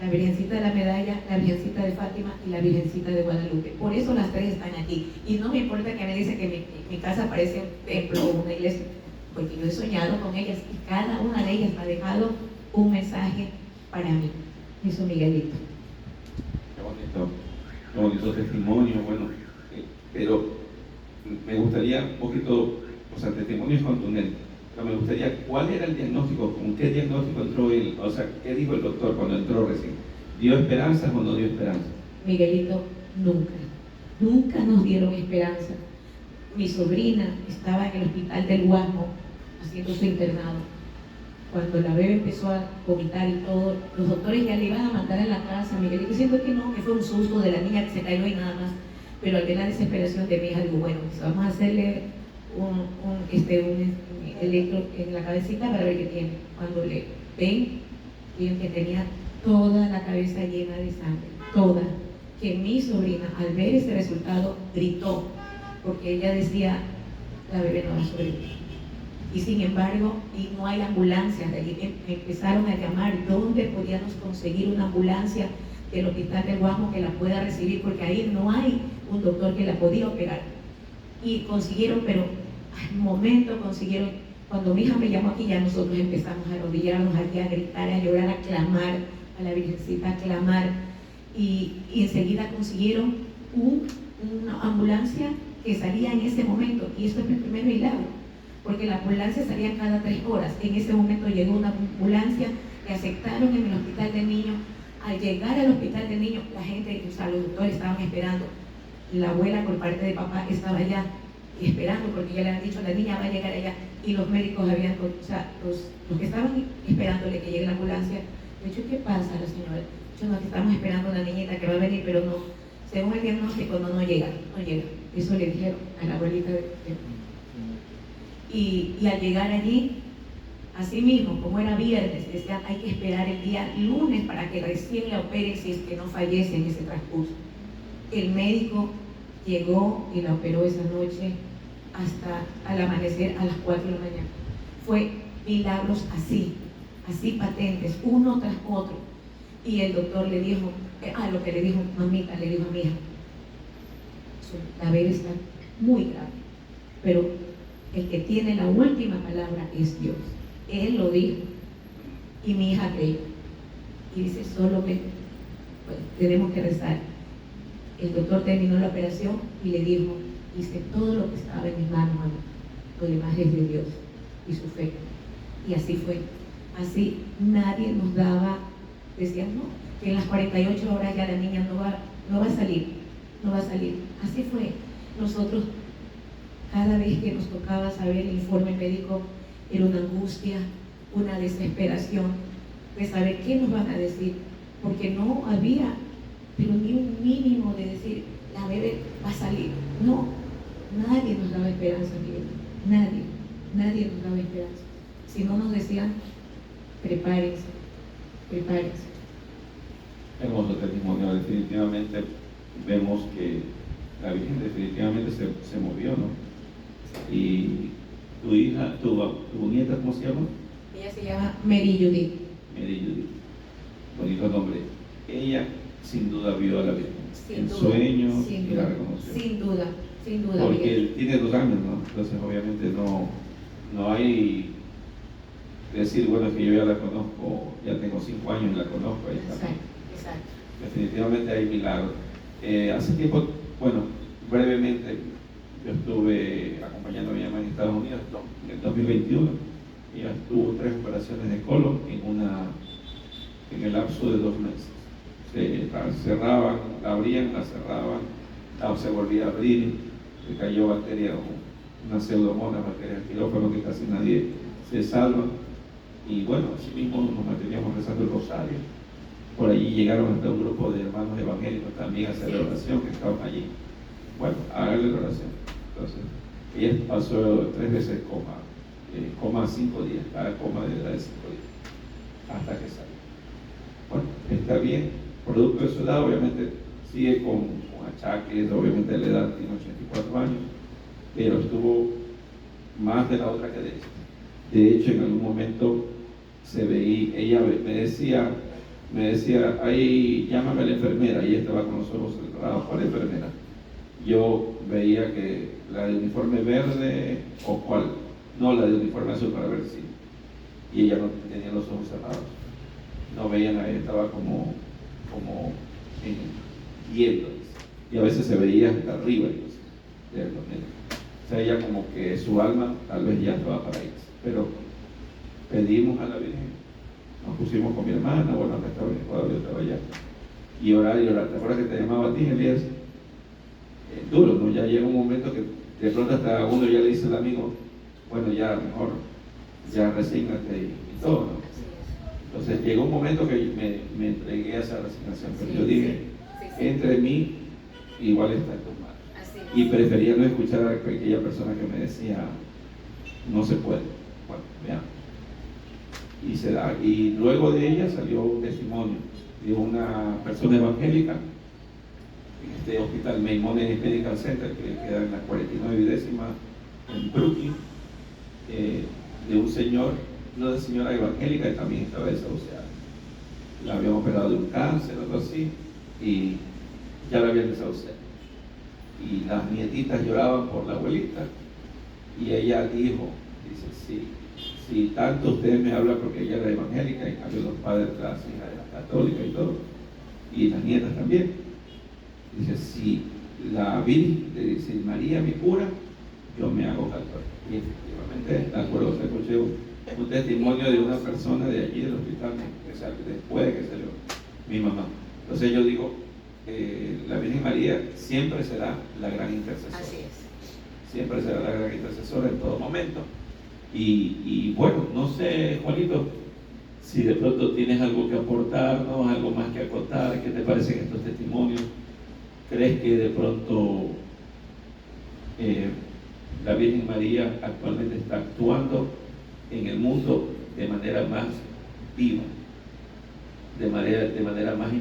la Virgencita de la Medalla, la Virgencita de Fátima y la Virgencita de Guadalupe. Por eso las 3 están aquí. Y no me importa que me dicen que mi casa parece un templo o una iglesia, porque yo he soñado con ellas y cada una de ellas me ha dejado un mensaje para mí. Eso, Miguelito. Qué bonito testimonio, bueno, pero me gustaría un poquito, o sea, testimonio es contundente, pero me gustaría, ¿cuál era el diagnóstico? ¿Con qué diagnóstico entró él? O sea, ¿qué dijo el doctor cuando entró recién? ¿Dio esperanzas o no dio esperanzas? Miguelito, nunca nos dieron esperanza. Mi sobrina estaba en el hospital del Guasmo haciendo su internado. Cuando la bebé empezó a vomitar y todo, los doctores ya le iban a mandar a la casa. Miguelito, siento que no, que fue un susto de la niña que se cayó y nada más. Pero al ver la desesperación de mi hija, digo, bueno, pues vamos a hacerle un electro en la cabecita para ver qué tiene. Cuando le ven que tenía toda la cabeza llena de sangre, toda. Que mi sobrina, al ver ese resultado, gritó, porque ella decía, la bebé no va a sobrevivir. Y sin embargo, y no hay ambulancias de allí. Empezaron a llamar dónde podíamos conseguir una ambulancia del hospital del Guasmo que la pueda recibir, porque ahí no hay un doctor que la podía operar. Y consiguieron, pero al momento consiguieron. Cuando mi hija me llamó aquí, ya nosotros empezamos a arrodillarnos aquí, a gritar, a llorar, a clamar a la Virgencita, a clamar. Y enseguida consiguieron una ambulancia que salía en ese momento. Y esto es mi primer milagro, porque la ambulancia salía cada 3 horas. En ese momento llegó una ambulancia, que aceptaron en el hospital de niños. Al llegar al hospital de niños, la gente, o sea, los doctores estaban esperando. La abuela por parte de papá estaba allá esperando, porque ya le habían dicho, la niña va a llegar allá. Y los médicos habían, o sea, los que estaban esperándole que llegue la ambulancia, de hecho, ¿qué pasa la señora? Yo no, que estamos esperando a una niñita que va a venir, pero no, según el diagnóstico, no llega. Eso le dijeron a la abuelita y al llegar allí, así mismo, como era viernes, decía, hay que esperar el día lunes para que recién la operen si es que no fallece en ese transcurso. El médico llegó y la operó esa noche hasta al amanecer a las 4 de la mañana. Fue milagros así patentes, uno tras otro. Y el doctor le dijo, lo que le dijo mamita, le dijo a mi hija, la bebé está muy grave, pero el que tiene la última palabra es Dios. Él lo dijo y mi hija creyó. Y dice, solo que pues, tenemos que rezar. El doctor terminó la operación y le dijo, hice todo lo que estaba en mis manos, mamá. Lo demás es de Dios y su fe. Y así fue. Así nadie nos daba, decían, no, que en las 48 horas ya la niña no va a salir. Así fue. Nosotros, cada vez que nos tocaba saber el informe médico, era una angustia, una desesperación de saber qué nos van a decir, porque no había, pero ni un mínimo de decir, la bebé va a salir. No, nadie nos daba esperanza, Miguel. Nadie nos daba esperanza. Si no nos decían, prepárense. Hermoso testimonio, definitivamente vemos que la Virgen definitivamente se movió, ¿no? Y tu hija, tu nieta, ¿cómo se llama? Ella se llama Mary Judith. Mary Judith, bonito nombre. Ella sin duda vio a la Virgen en Duda, sueños sin y duda, la reconoció. Sin duda. Porque Miguel. él tiene 2 años, ¿no? Entonces obviamente no hay decir, bueno, es que yo ya la conozco, ya tengo 5 años y la conozco. Ahí está. Exacto. Definitivamente hay milagros. Hace tiempo, bueno, brevemente, yo estuve acompañando a mi mamá en Estados Unidos en el 2021. Ella tuvo 3 operaciones de colon en el lapso de 2 meses. La cerraban, la abrían, la cerraban, se volvía a abrir, le cayó bacteria, una pseudomonas, bacterias del quirófano que casi nadie se salva. Y bueno, así mismo nos manteníamos rezando el rosario. Por allí llegaron hasta un grupo de hermanos evangélicos también a hacer la oración, que estaban allí. Bueno, háganle la oración. Entonces, ella pasó 3 veces coma 5 días, cada coma de 5 días, hasta que salió. Bueno, está bien, producto de su edad, obviamente sigue con achaques, obviamente la edad tiene 84 años, pero estuvo más de la otra que de esta. De hecho, en algún momento se veía, ella me decía, ahí llámame a la enfermera, y ella estaba con los ojos cerrados para la enfermera. Yo veía que la de uniforme verde, o cuál, no la de uniforme azul para ver si, y ella no tenía los ojos cerrados, no veían a ella, estaba como viendo, y a veces se veía hasta arriba incluso, de los médicos. O sea, ella como que su alma tal vez ya estaba para irse, pero pedimos a la Virgen, nos pusimos con mi hermana, bueno, acá estaba en Ecuador, yo estaba allá, y orar. ¿Te acuerdas que te llamaba a ti, Elías? Duro, ¿no? Ya llega un momento que de pronto hasta uno ya le dice al amigo, bueno, ya mejor, ya resígnate y todo, ¿no? Entonces llegó un momento que me entregué a esa resignación, pero yo dije, entre mí, igual está en tus manos. Y prefería no escuchar a aquella persona que me decía, no se puede. Bueno, veamos. Y se da. Y luego de ella salió un testimonio de una persona evangélica en este hospital Maimonides Medical Center, que queda en la 49 y décima en Brooklyn, de un señor, una señora evangélica que también estaba desahuciada. La habían operado de un cáncer o algo así, y ya la habían desahuciado. Y las nietitas lloraban por la abuelita, y ella dijo, dice, si tanto ustedes me hablan, porque ella era evangélica, y cambio los padres, las hijas era católica y todo, y las nietas también. Dice, si la Virgen, dice, María me cura, yo me hago católica. Y efectivamente, de acuerdo, escuché un testimonio de una persona de allí del hospital, después de que salió mi mamá. Entonces yo digo, la Virgen María siempre será la gran intercesora. Así es. Siempre será la gran intercesora en todo momento. Y bueno, no sé, Juanito, si de pronto tienes algo que aportarnos, algo más que acotar, ¿qué te parecen estos testimonios? ¿Crees que de pronto la Virgen María actualmente está actuando en el mundo de manera más viva, de manera más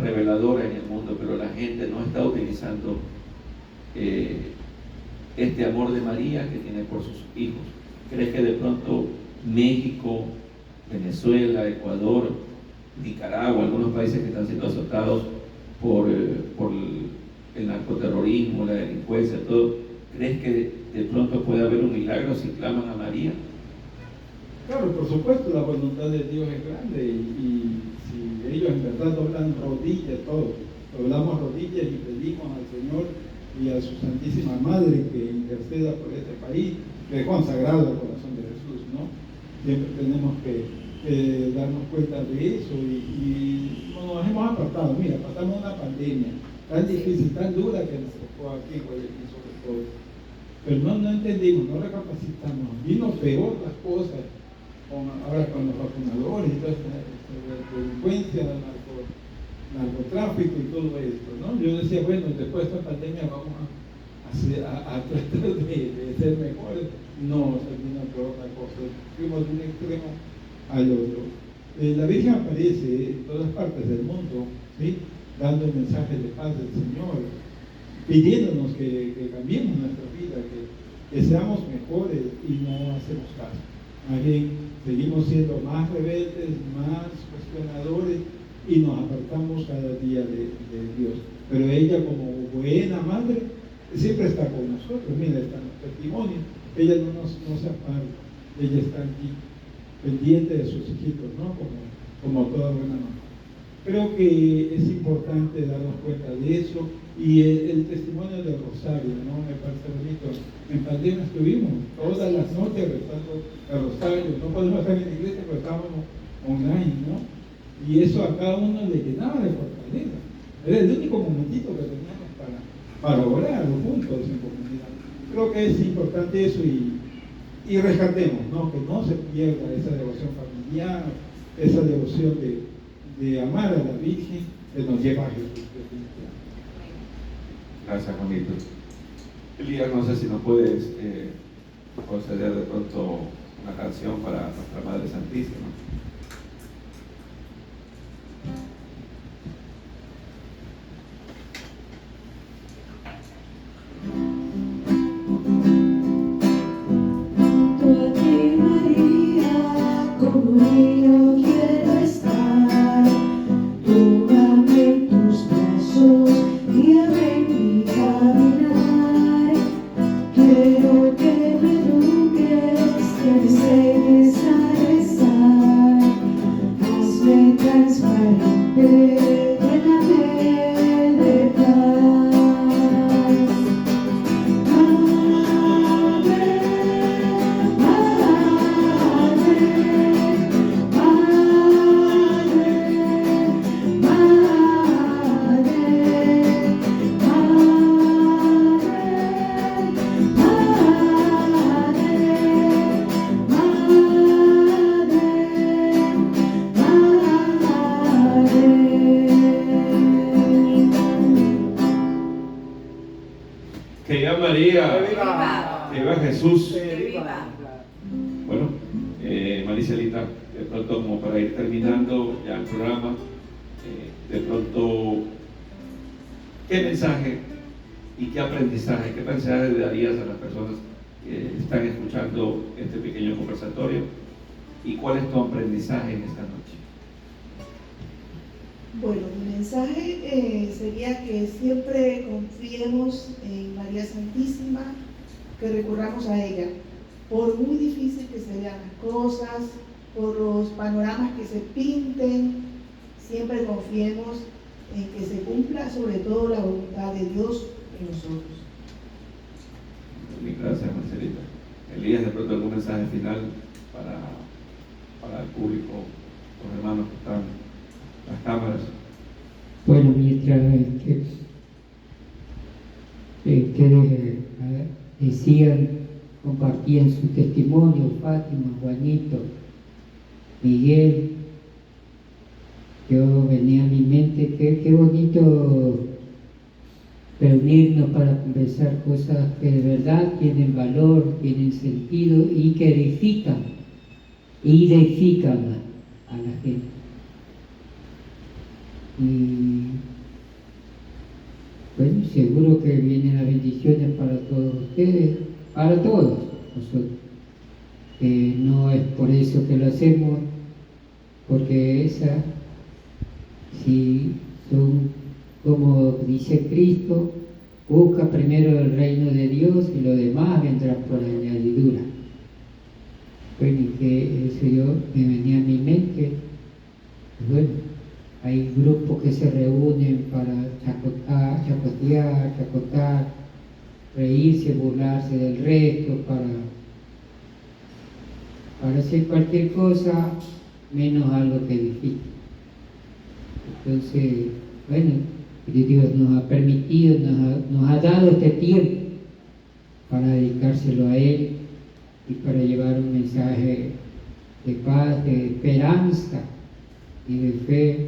reveladora en el mundo, pero la gente no está utilizando este amor de María que tiene por sus hijos? ¿Crees que de pronto México, Venezuela, Ecuador, Nicaragua, algunos países que están siendo azotados por el narcoterrorismo, la delincuencia, todo, ¿crees que de pronto puede haber un milagro si claman a María? Claro, por supuesto, la voluntad de Dios es grande y si ellos en verdad doblan rodillas, todos, doblamos rodillas y pedimos al Señor y a su Santísima Madre que interceda por este país, que es consagrado al corazón de Jesús, ¿no? Siempre tenemos que darnos cuenta de eso y nos hemos apartado. Mira, pasamos una pandemia tan difícil, tan dura que nos tocó aquí en Guayaquil sobre todo. Pero no entendimos, no recapacitamos. Vino peor las cosas ahora con los vacunadores y toda esta delincuencia, narcotráfico y todo esto, ¿no? Yo decía, bueno, después de esta pandemia vamos a tratar de ser mejores. No, se vino peor la cosa. Fuimos de un extremo al otro. La Virgen aparece en todas partes del mundo, ¿sí? Dando el mensaje de paz del Señor, pidiéndonos que cambiemos nuestra vida, que seamos mejores y no hacemos caso. Más bien, seguimos siendo más rebeldes, más cuestionadores y nos apartamos cada día de Dios. Pero ella, como buena madre, siempre está con nosotros. Mira, está en los testimonios. Ella no se aparta, ella está aquí, pendiente de sus hijitos, ¿no? Como toda buena mamá. Creo que es importante darnos cuenta de eso y el testimonio del rosario, ¿no? Me parece bonito. En pandemia estuvimos todas las noches rezando el rosario, no podemos estar en la iglesia pero estábamos online, ¿no? Y eso a cada uno le llenaba de fortaleza. Era el único momentito que teníamos para orar juntos en comunidad. Creo que es importante eso y rescatemos, ¿no? Que no se pierda esa devoción familiar, esa devoción de amar a la Virgen que nos lleva a Jesús. Gracias, Juanito. Elías, no sé si nos puedes conceder de pronto una canción para nuestra Madre Santísima. Junto a ti, María, como yo quiero estar. Tómame en tus brazos, guíame en mi caminar. Quiero que me eduques, que me enseñes a rezar. Hazme transparente, lléname de paz. Madre, Que viva María, viva. que viva Jesús. Que viva. Bueno, Maricelita, de pronto como para ir terminando ya el programa, de pronto, ¿qué mensaje y qué aprendizaje, qué mensaje le darías a las personas que están escuchando este pequeño conversatorio? ¿Y cuál es tu aprendizaje en esta noche? Bueno, mi mensaje sería que siempre confiemos en María Santísima, que recurramos a ella, por muy difícil que se vean las cosas, por los panoramas que se pinten, siempre confiemos en que se cumpla sobre todo la voluntad de Dios en nosotros. Gracias, Marcelita. Elías, de pronto algún mensaje final para el público, los hermanos que están en las cámaras. Bueno, mientras ustedes decían, compartían su testimonio, Fátima, Juanito, Miguel, yo venía a mi mente, qué bonito reunirnos para conversar cosas que de verdad tienen valor, tienen sentido y que edifican a la gente. Y bueno, seguro que vienen las bendiciones para todos ustedes, para todos nosotros. No es por eso que lo hacemos, porque esa si son, como dice Cristo, busca primero el reino de Dios y lo demás vendrá por añadidura. Bueno, y que eso yo me venía a mi mente. Bueno, hay grupos que se reúnen para chacotear, reírse, burlarse del resto, para hacer cualquier cosa menos algo que edifique. Entonces, bueno, Dios nos ha permitido, nos ha dado este tiempo para dedicárselo a Él y para llevar un mensaje de paz, de esperanza y de fe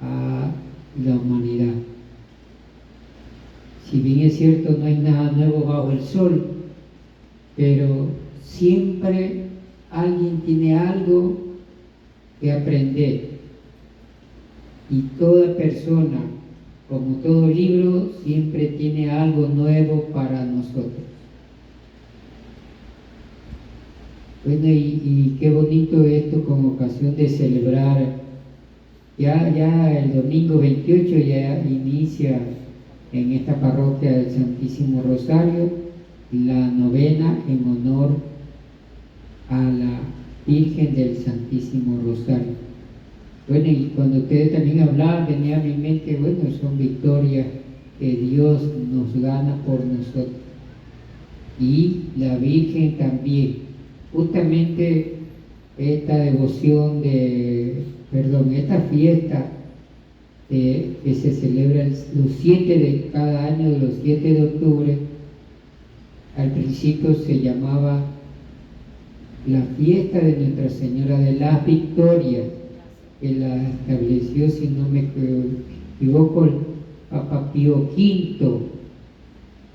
a la humanidad. Si bien es cierto, no hay nada nuevo bajo el sol, pero siempre alguien tiene algo que aprender. Y toda persona, como todo libro, siempre tiene algo nuevo para nosotros. Bueno, y qué bonito esto con ocasión de celebrar. Ya el domingo 28 ya inicia en esta parroquia del Santísimo Rosario la novena en honor a la Virgen del Santísimo Rosario. Bueno, y cuando ustedes también hablaban, venía a mi mente, bueno, son victorias que Dios nos gana por nosotros. Y la Virgen también. Justamente esta devoción esta fiesta que se celebra los 7 de cada año, de los 7 de octubre, al principio se llamaba la fiesta de Nuestra Señora de las Victorias, que la estableció, si no me equivoco, el Papa Pío V,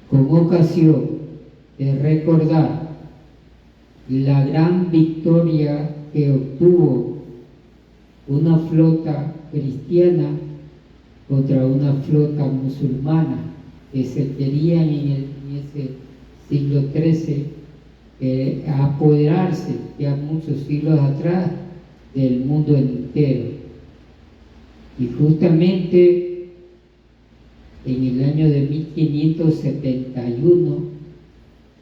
con ocasión de recordar la gran victoria que obtuvo una flota cristiana contra una flota musulmana que se querían en ese siglo XIII apoderarse ya muchos siglos atrás del mundo entero. Y justamente en el año de 1571,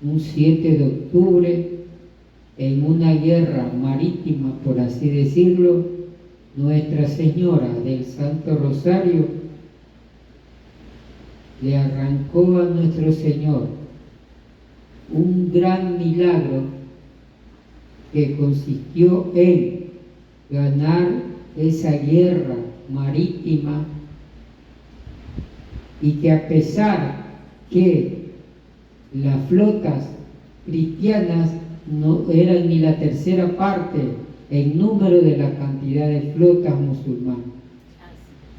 un 7 de octubre, en una guerra marítima, por así decirlo, Nuestra Señora del Santo Rosario le arrancó a nuestro Señor un gran milagro que consistió en ganar esa guerra marítima, y que a pesar que las flotas cristianas no eran ni la tercera parte en número de la cantidad de flotas musulmanas,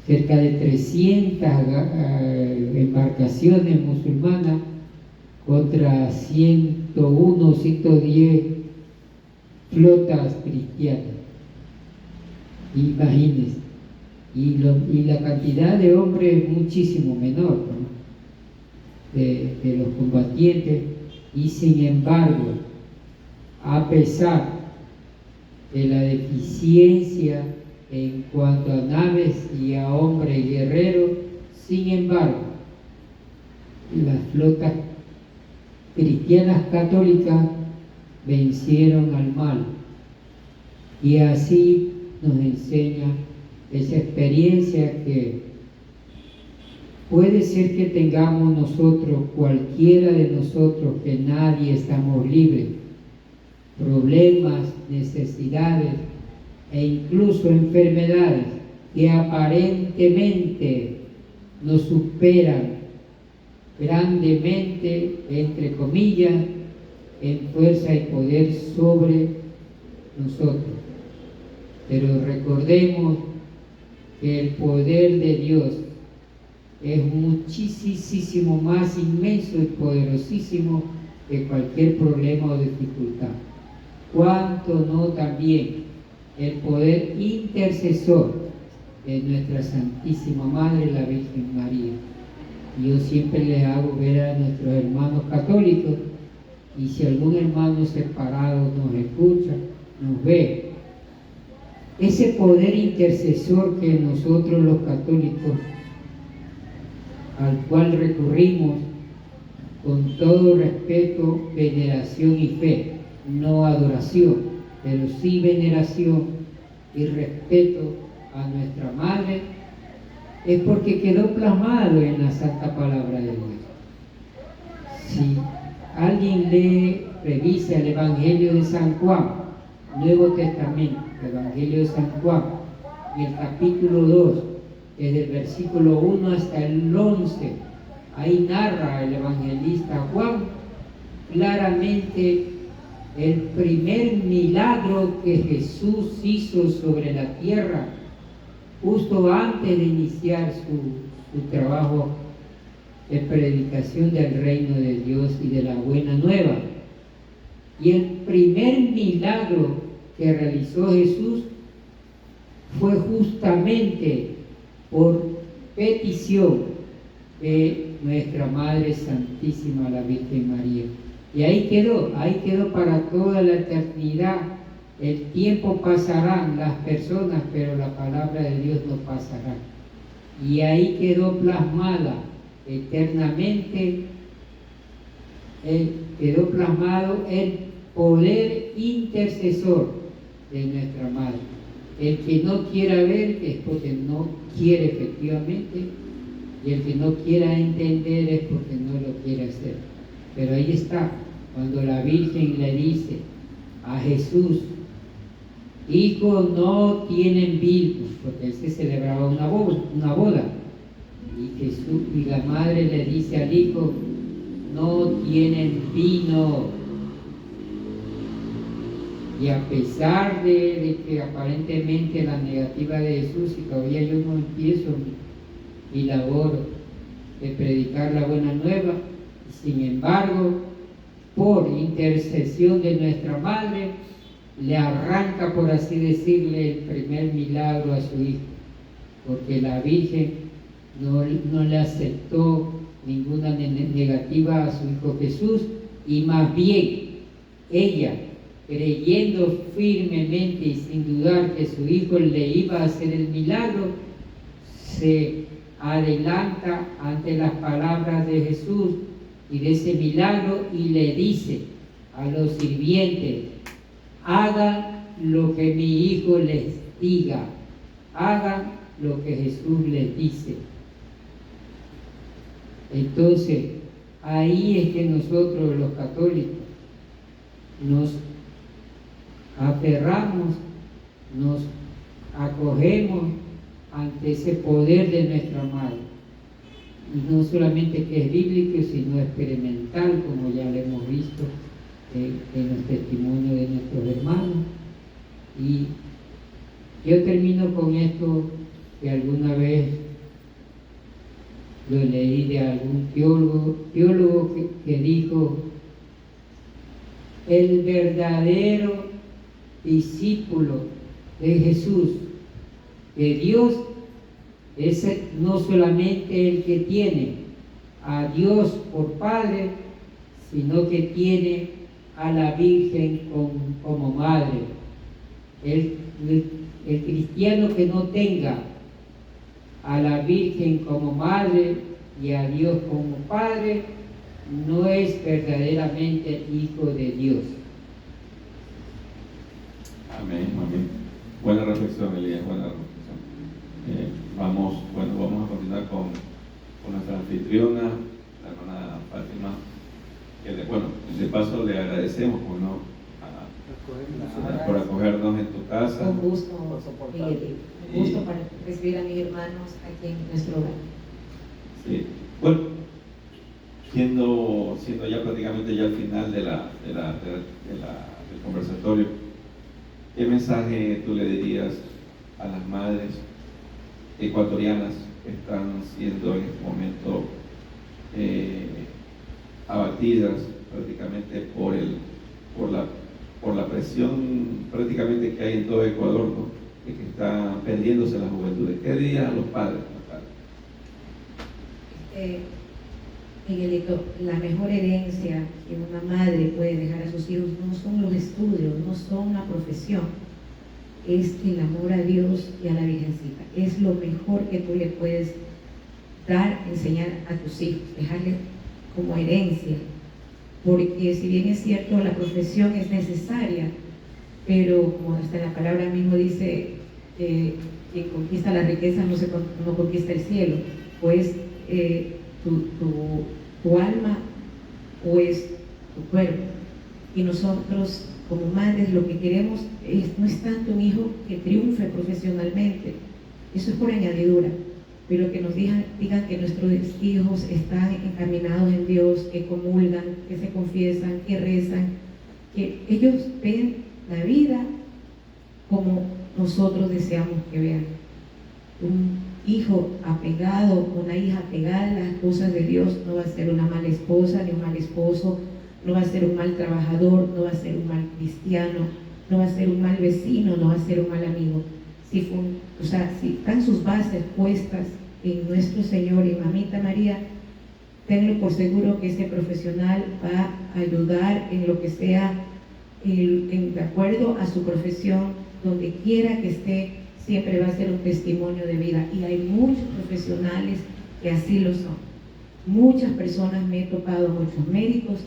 cerca de 300 embarcaciones musulmanas contra 101, 110 flotas cristianas. Imagínense, y la cantidad de hombres es muchísimo menor, ¿no?, de los combatientes. Y sin embargo, a pesar de la deficiencia en cuanto a naves y a hombres guerreros, sin embargo, las flotas cristianas católicas vencieron al mal. Y así nos enseña esa experiencia que puede ser que tengamos nosotros, cualquiera de nosotros, que nadie estamos libres, problemas, necesidades e incluso enfermedades que aparentemente nos superan grandemente, entre comillas, en fuerza y poder sobre nosotros. Pero recordemos que el poder de Dios es muchísimo más inmenso y poderosísimo que cualquier problema o dificultad. Cuánto no también el poder intercesor de nuestra Santísima Madre, la Virgen María. Yo siempre les hago ver a nuestros hermanos católicos, y si algún hermano separado nos escucha, nos ve, ese poder intercesor que nosotros los católicos, al cual recurrimos con todo respeto, veneración y fe, no adoración, pero sí veneración y respeto a nuestra Madre, es porque quedó plasmado en la Santa Palabra de Dios. Si alguien revisa el Evangelio de San Juan, Nuevo Testamento, el Evangelio de San Juan, en el capítulo 2, desde el versículo 1 hasta el 11, ahí narra el evangelista Juan claramente el primer milagro que Jesús hizo sobre la tierra, justo antes de iniciar su trabajo de predicación del reino de Dios y de la buena nueva. Y el primer milagro que realizó Jesús fue justamente por petición de nuestra Madre Santísima, la Virgen María. Y ahí quedó para toda la eternidad. El tiempo pasarán las personas, pero la palabra de Dios no pasará. Y ahí quedó plasmada eternamente, quedó plasmado el poder intercesor de nuestra Madre. El que no quiera ver es porque no quiere efectivamente, y el que no quiera entender es porque no lo quiere hacer. Pero ahí está, cuando la Virgen le dice a Jesús: hijo, no tienen vino, porque él se celebraba una boda. Y Jesús y la madre le dice al hijo: no tienen vino. Y a pesar de que aparentemente la negativa de Jesús, y todavía yo no empiezo mi labor de predicar la buena nueva, sin embargo, por intercesión de nuestra madre, le arranca, por así decirle, el primer milagro a su hijo, porque la Virgen no le aceptó ninguna negativa a su hijo Jesús, y más bien ella, creyendo firmemente y sin dudar que su hijo le iba a hacer el milagro, se adelanta ante las palabras de Jesús y de ese milagro y le dice a los sirvientes: hagan lo que mi hijo les diga, hagan lo que Jesús les dice. Entonces, ahí es que nosotros los católicos nos aferramos, nos acogemos ante ese poder de nuestra Madre. Y no solamente que es bíblico, sino experimental, como ya lo hemos visto en los testimonios de nuestros hermanos. Y yo termino con esto que alguna vez lo leí de algún teólogo que dijo: el verdadero discípulo de Jesús, de Dios, es no solamente el que tiene a Dios por Padre, sino que tiene a la Virgen como Madre. El cristiano que no tenga a la Virgen como Madre y a Dios como Padre, no es verdaderamente hijo de Dios. Amén, amén. Buena reflexión, Elías, buena reflexión. Vamos a continuar con nuestra anfitriona, la hermana Fátima, que de paso le agradecemos por acogernos en tu casa. Con gusto, Miguel, un gusto para recibir a mis hermanos aquí en nuestro hogar. Sí. Bueno, siendo ya prácticamente ya al final del conversatorio, ¿qué mensaje tú le dirías a las madres ecuatorianas que están siendo en este momento abatidas prácticamente por la presión prácticamente que hay en todo Ecuador, ¿no? De que está perdiéndose la juventud? ¿Qué dirías a los padres? Miguelito, la mejor herencia que una madre puede dejar a sus hijos no son los estudios, no son una profesión. es el amor a Dios y a la Virgencita. Es lo mejor que tú le puedes dar, enseñar a tus hijos, dejarles como herencia. Porque si bien es cierto, la profesión es necesaria, pero como hasta la palabra mismo dice, quien conquista las riquezas no conquista el cielo, pues tu alma o es tu cuerpo. Y nosotros como madres lo que queremos no es tanto un hijo que triunfe profesionalmente, eso es por añadidura, pero que nos digan que nuestros hijos están encaminados en Dios, que comulgan, que se confiesan, que rezan, que ellos ven la vida como nosotros deseamos que vean. Un hijo apegado, una hija apegada a las cosas de Dios no va a ser una mala esposa ni un mal esposo, no va a ser un mal trabajador, no va a ser un mal cristiano, no va a ser un mal vecino, no va a ser un mal amigo. Si están sus bases puestas en nuestro Señor y Mamita María, tenlo por seguro que ese profesional va a ayudar en lo que sea, de acuerdo a su profesión, donde quiera que esté, siempre va a ser un testimonio de vida. Y hay muchos profesionales que así lo son. Muchas personas, me he topado, muchos médicos,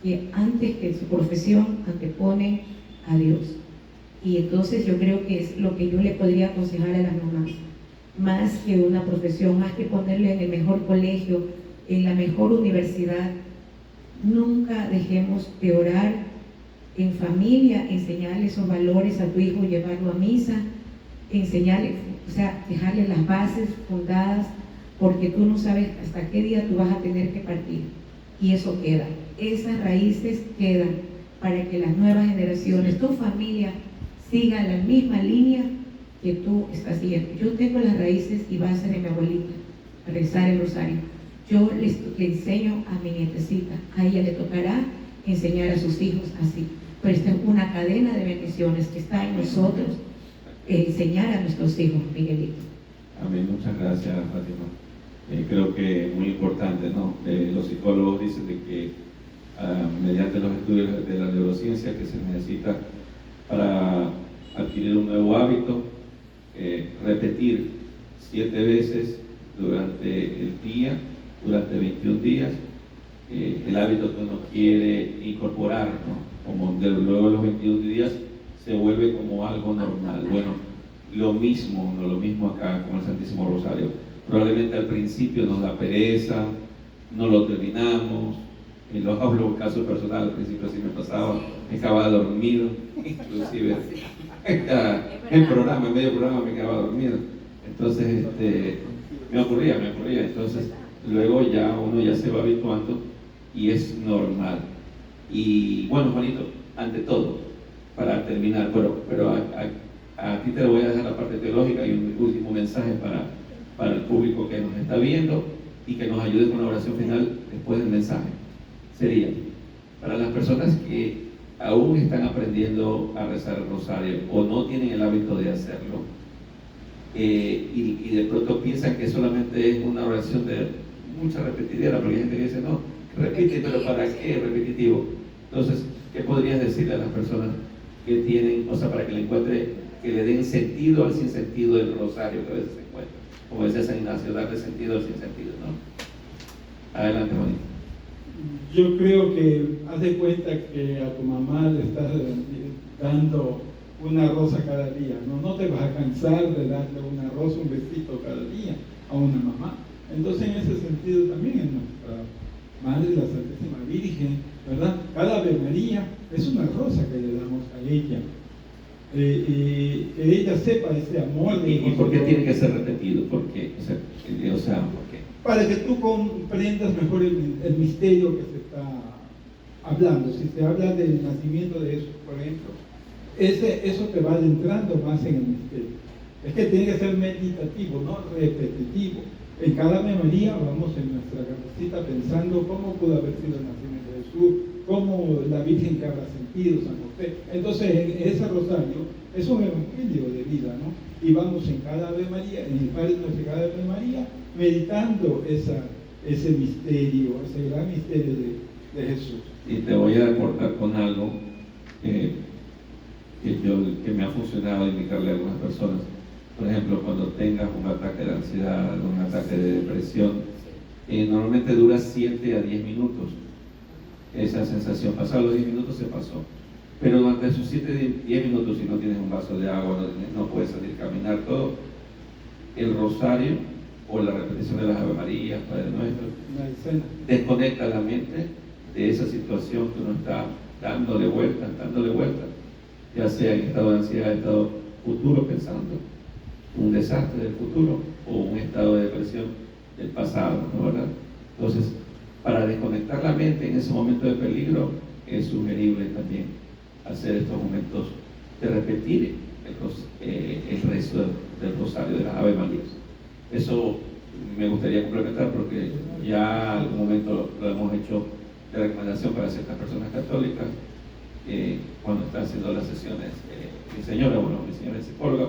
que antes que su profesión anteponen a Dios. Y entonces yo creo que es lo que yo le podría aconsejar a las mamás, más que una profesión, más que ponerle en el mejor colegio, en la mejor universidad. Nunca dejemos de orar en familia, enseñarle esos valores a tu hijo, llevarlo a misa, enseñarle, dejarle las bases fundadas, porque tú no sabes hasta qué día tú vas a tener que partir, y eso queda, esas raíces quedan para que las nuevas generaciones, tu familia, siga la misma línea que tú estás siguiendo. Yo tengo las raíces y bases de mi abuelita, a rezar el rosario. Yo le enseño a mi nietecita, a ella le tocará enseñar a sus hijos así. Pero esta es una cadena de bendiciones que está en nosotros, enseñar a nuestros hijos, Miguelito. Amén, muchas gracias, Fátima. Creo que es muy importante, ¿no? Los psicólogos dicen de que mediante los estudios de la neurociencia que se necesita para adquirir un nuevo hábito, repetir 7 veces durante el día, durante 21 días, el hábito que uno quiere incorporar, ¿no? Como luego de los 21 días se vuelve como algo normal. Bueno, lo mismo acá con el Santísimo Rosario. Probablemente al principio nos da pereza, no lo terminamos. Lo hablo en caso personal, al principio así me pasaba, me quedaba dormido, inclusive en medio programa me quedaba dormido. Entonces me ocurría. Entonces luego ya uno ya se va habituando y es normal. Y bueno, Juanito, ante todo, para terminar, pero a ti te voy a dejar la parte teológica y un último mensaje para el público que nos está viendo y que nos ayude con la oración final después del mensaje. Sería para las personas que aún están aprendiendo a rezar el rosario o no tienen el hábito de hacerlo, y de pronto piensan que solamente es una oración de mucha repetidera, porque hay gente que dice, no, repite, pero ¿para qué repetitivo? Entonces, ¿qué podrías decirle a las personas que tienen, para que le den sentido al sinsentido del rosario que a veces se encuentra? Como decía San Ignacio, darle sentido al sinsentido, ¿no? Adelante, Juanito. Yo creo que haz de cuenta que a tu mamá le estás dando una rosa cada día, no te vas a cansar de darle una rosa, un besito cada día a una mamá. Entonces, en ese sentido también es nuestra Madre, la Santísima Virgen, ¿verdad? Cada Ave María es una rosa que le damos a ella. Que ella sepa ese amor. ¿Y por qué tiene que ser repetido? ¿Por qué? ¿Por qué? Para que tú comprendas mejor el misterio que se está hablando. Si se habla del nacimiento de Jesús, por ejemplo, eso te va adentrando más en el misterio. Es que tiene que ser meditativo, no repetitivo. En cada Ave María vamos en nuestra cabecita pensando cómo pudo haber sido el nacimiento de Jesús, cómo la Virgen que habrá sentido, San José. Entonces, ese rosario es un evangelio de vida, ¿no? Y vamos en cada Ave María, en el Padre Nuestro de cada Ave María, meditando ese misterio, ese gran misterio de Jesús. Y te voy a aportar con algo. que me ha funcionado indicarle a algunas personas. Por ejemplo, cuando tengas un ataque de ansiedad, un ataque de depresión, normalmente dura 7 a 10 minutos. Esa sensación, pasado los 10 minutos se pasó. Pero durante esos 7 a 10 minutos, si no tienes un vaso de agua, no puedes salir a caminar, todo, el rosario o la repetición de las Ave Marías, Padre Nuestro, desconecta la mente de esa situación que uno está dándole vueltas, ya sea en estado de ansiedad, estado futuro, pensando un desastre del futuro o un estado de depresión del pasado, ¿no, verdad? Entonces, para desconectar la mente en ese momento de peligro, es sugerible también hacer estos momentos de repetir el resto del rosario de las Ave Marías. Eso me gustaría complementar porque ya algún momento lo hemos hecho de recomendación para ciertas personas católicas cuando están haciendo las sesiones. Mi señora es psicóloga,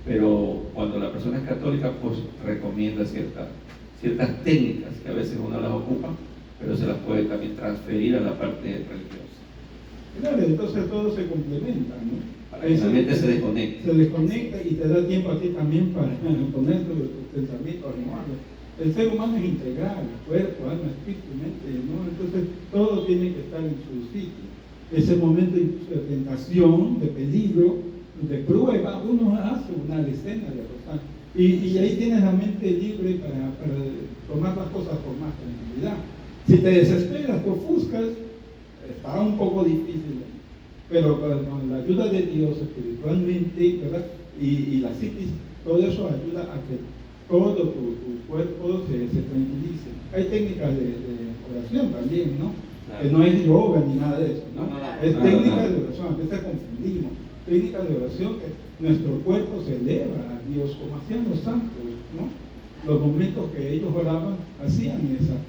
pero cuando la persona es católica, pues recomienda ciertas técnicas que a veces uno las ocupa, pero se las puede también transferir a la parte religiosa. Claro, entonces todo se complementa, ¿no? Para que la mente se desconecte. Se desconecta y te da tiempo a ti también para poner tus pensamientos, renovarlos. El ser humano es integral, cuerpo, alma, espíritu, mente, ¿no? Entonces todo tiene que estar en su sitio. Ese momento incluso de tentación, de peligro, de prueba, uno hace una decena de rosario. Y ahí tienes la mente libre para tomar las cosas con más tranquilidad. Si te desesperas, te ofuscas, está un poco difícil, pero con la ayuda de Dios espiritualmente, ¿verdad? Y la psiquis, todo eso ayuda a que todo tu cuerpo se tranquilice. Hay técnicas de oración también, ¿no? Claro. Que no es yoga ni nada de eso, ¿no? No. Es técnica de oración, a veces confundimos. Técnica de oración que nuestro cuerpo se eleva a Dios, como hacían los santos, ¿no? Los momentos que ellos oraban, hacían esa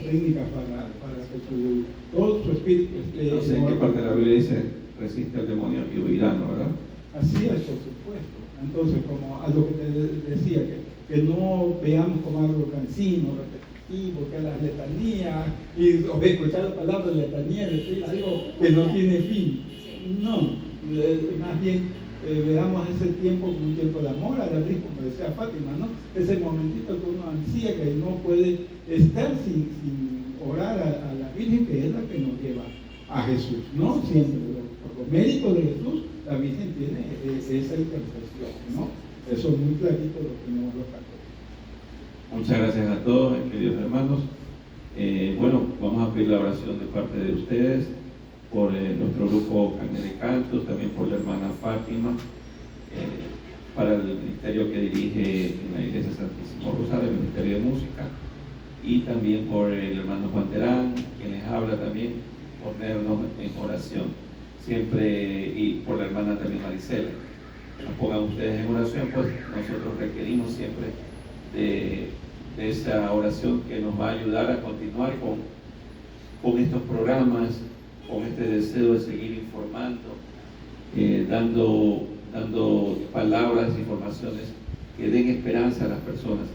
técnica para que todo su espíritu esté. No sé en qué parte de la Biblia dice, resiste al demonio y huirá, ¿no, verdad? Así es, por supuesto. Entonces, como a lo que te decía, que no veamos como algo cansino, repetitivo, que las letanías, o escuchar la palabra letanía, decir algo que no tiene fin. No, más bien veamos ese tiempo como un tiempo de amor a la Virgen, como decía Fátima, ¿no? Ese momentito que uno ansía, que no puede estar sin orar a la Virgen, que es la que nos lleva a Jesús, ¿no? Siempre, por los méritos de Jesús, la Virgen tiene esa intercesión, ¿no? Eso es muy clarito lo que tenemos los católicos. Muchas gracias a todos, queridos hermanos. Bueno, vamos a pedir la oración de parte de ustedes por nuestro grupo Carne de Cantos, también por la hermana Fátima, para el ministerio que dirige en la Iglesia Santísimo Rosario, el Ministerio de Música, y también por el hermano Juan Terán, quien les habla también, ponernos en oración siempre, y por la hermana también Marisela. Nos pongan ustedes en oración, pues nosotros requerimos siempre de esa oración que nos va a ayudar a continuar con estos programas, con este deseo de seguir informando, dando palabras, informaciones que den esperanza a las personas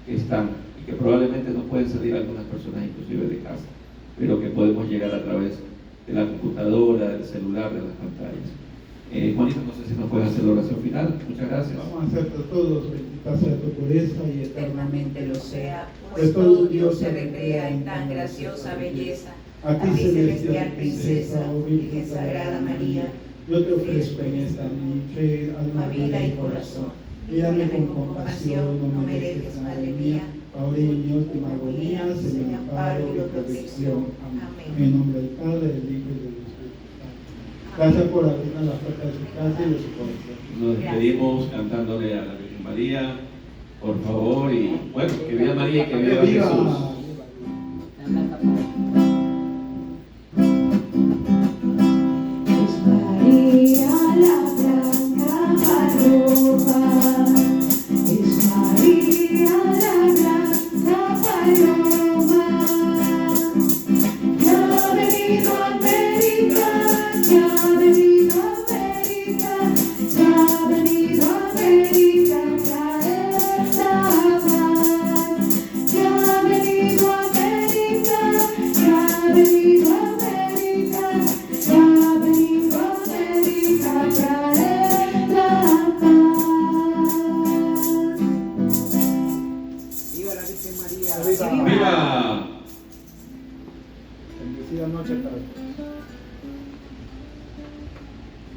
que están y que probablemente no pueden salir algunas personas inclusive de casa, pero que podemos llegar a través de la computadora, del celular, de las pantallas. Juanito, no sé si nos puedes hacer la oración final. Muchas gracias. Vamos a hacerlo todos, bendita sea tu pureza y Eternamente lo sea, pues todo Dios se recrea en tan graciosa belleza. A ti, celestial princesa, Virgen Sagrada María, yo te ofrezco en esta noche alma, vida y corazón. Mírame con compasión, no me dejes, Madre mía, ahora y en mi última agonía, se me amparo y protección. Amén. En nombre del Padre, del Hijo y del Espíritu Santo. Gracias por abrirnos la puerta de su casa y de su corazón. Nos despedimos cantándole a la Virgen María, por favor, y bueno, que viva María y que viva Jesús. Ya ha venido Virgen María. ¡Viva! ¡Viva! Bendecida noche para todos.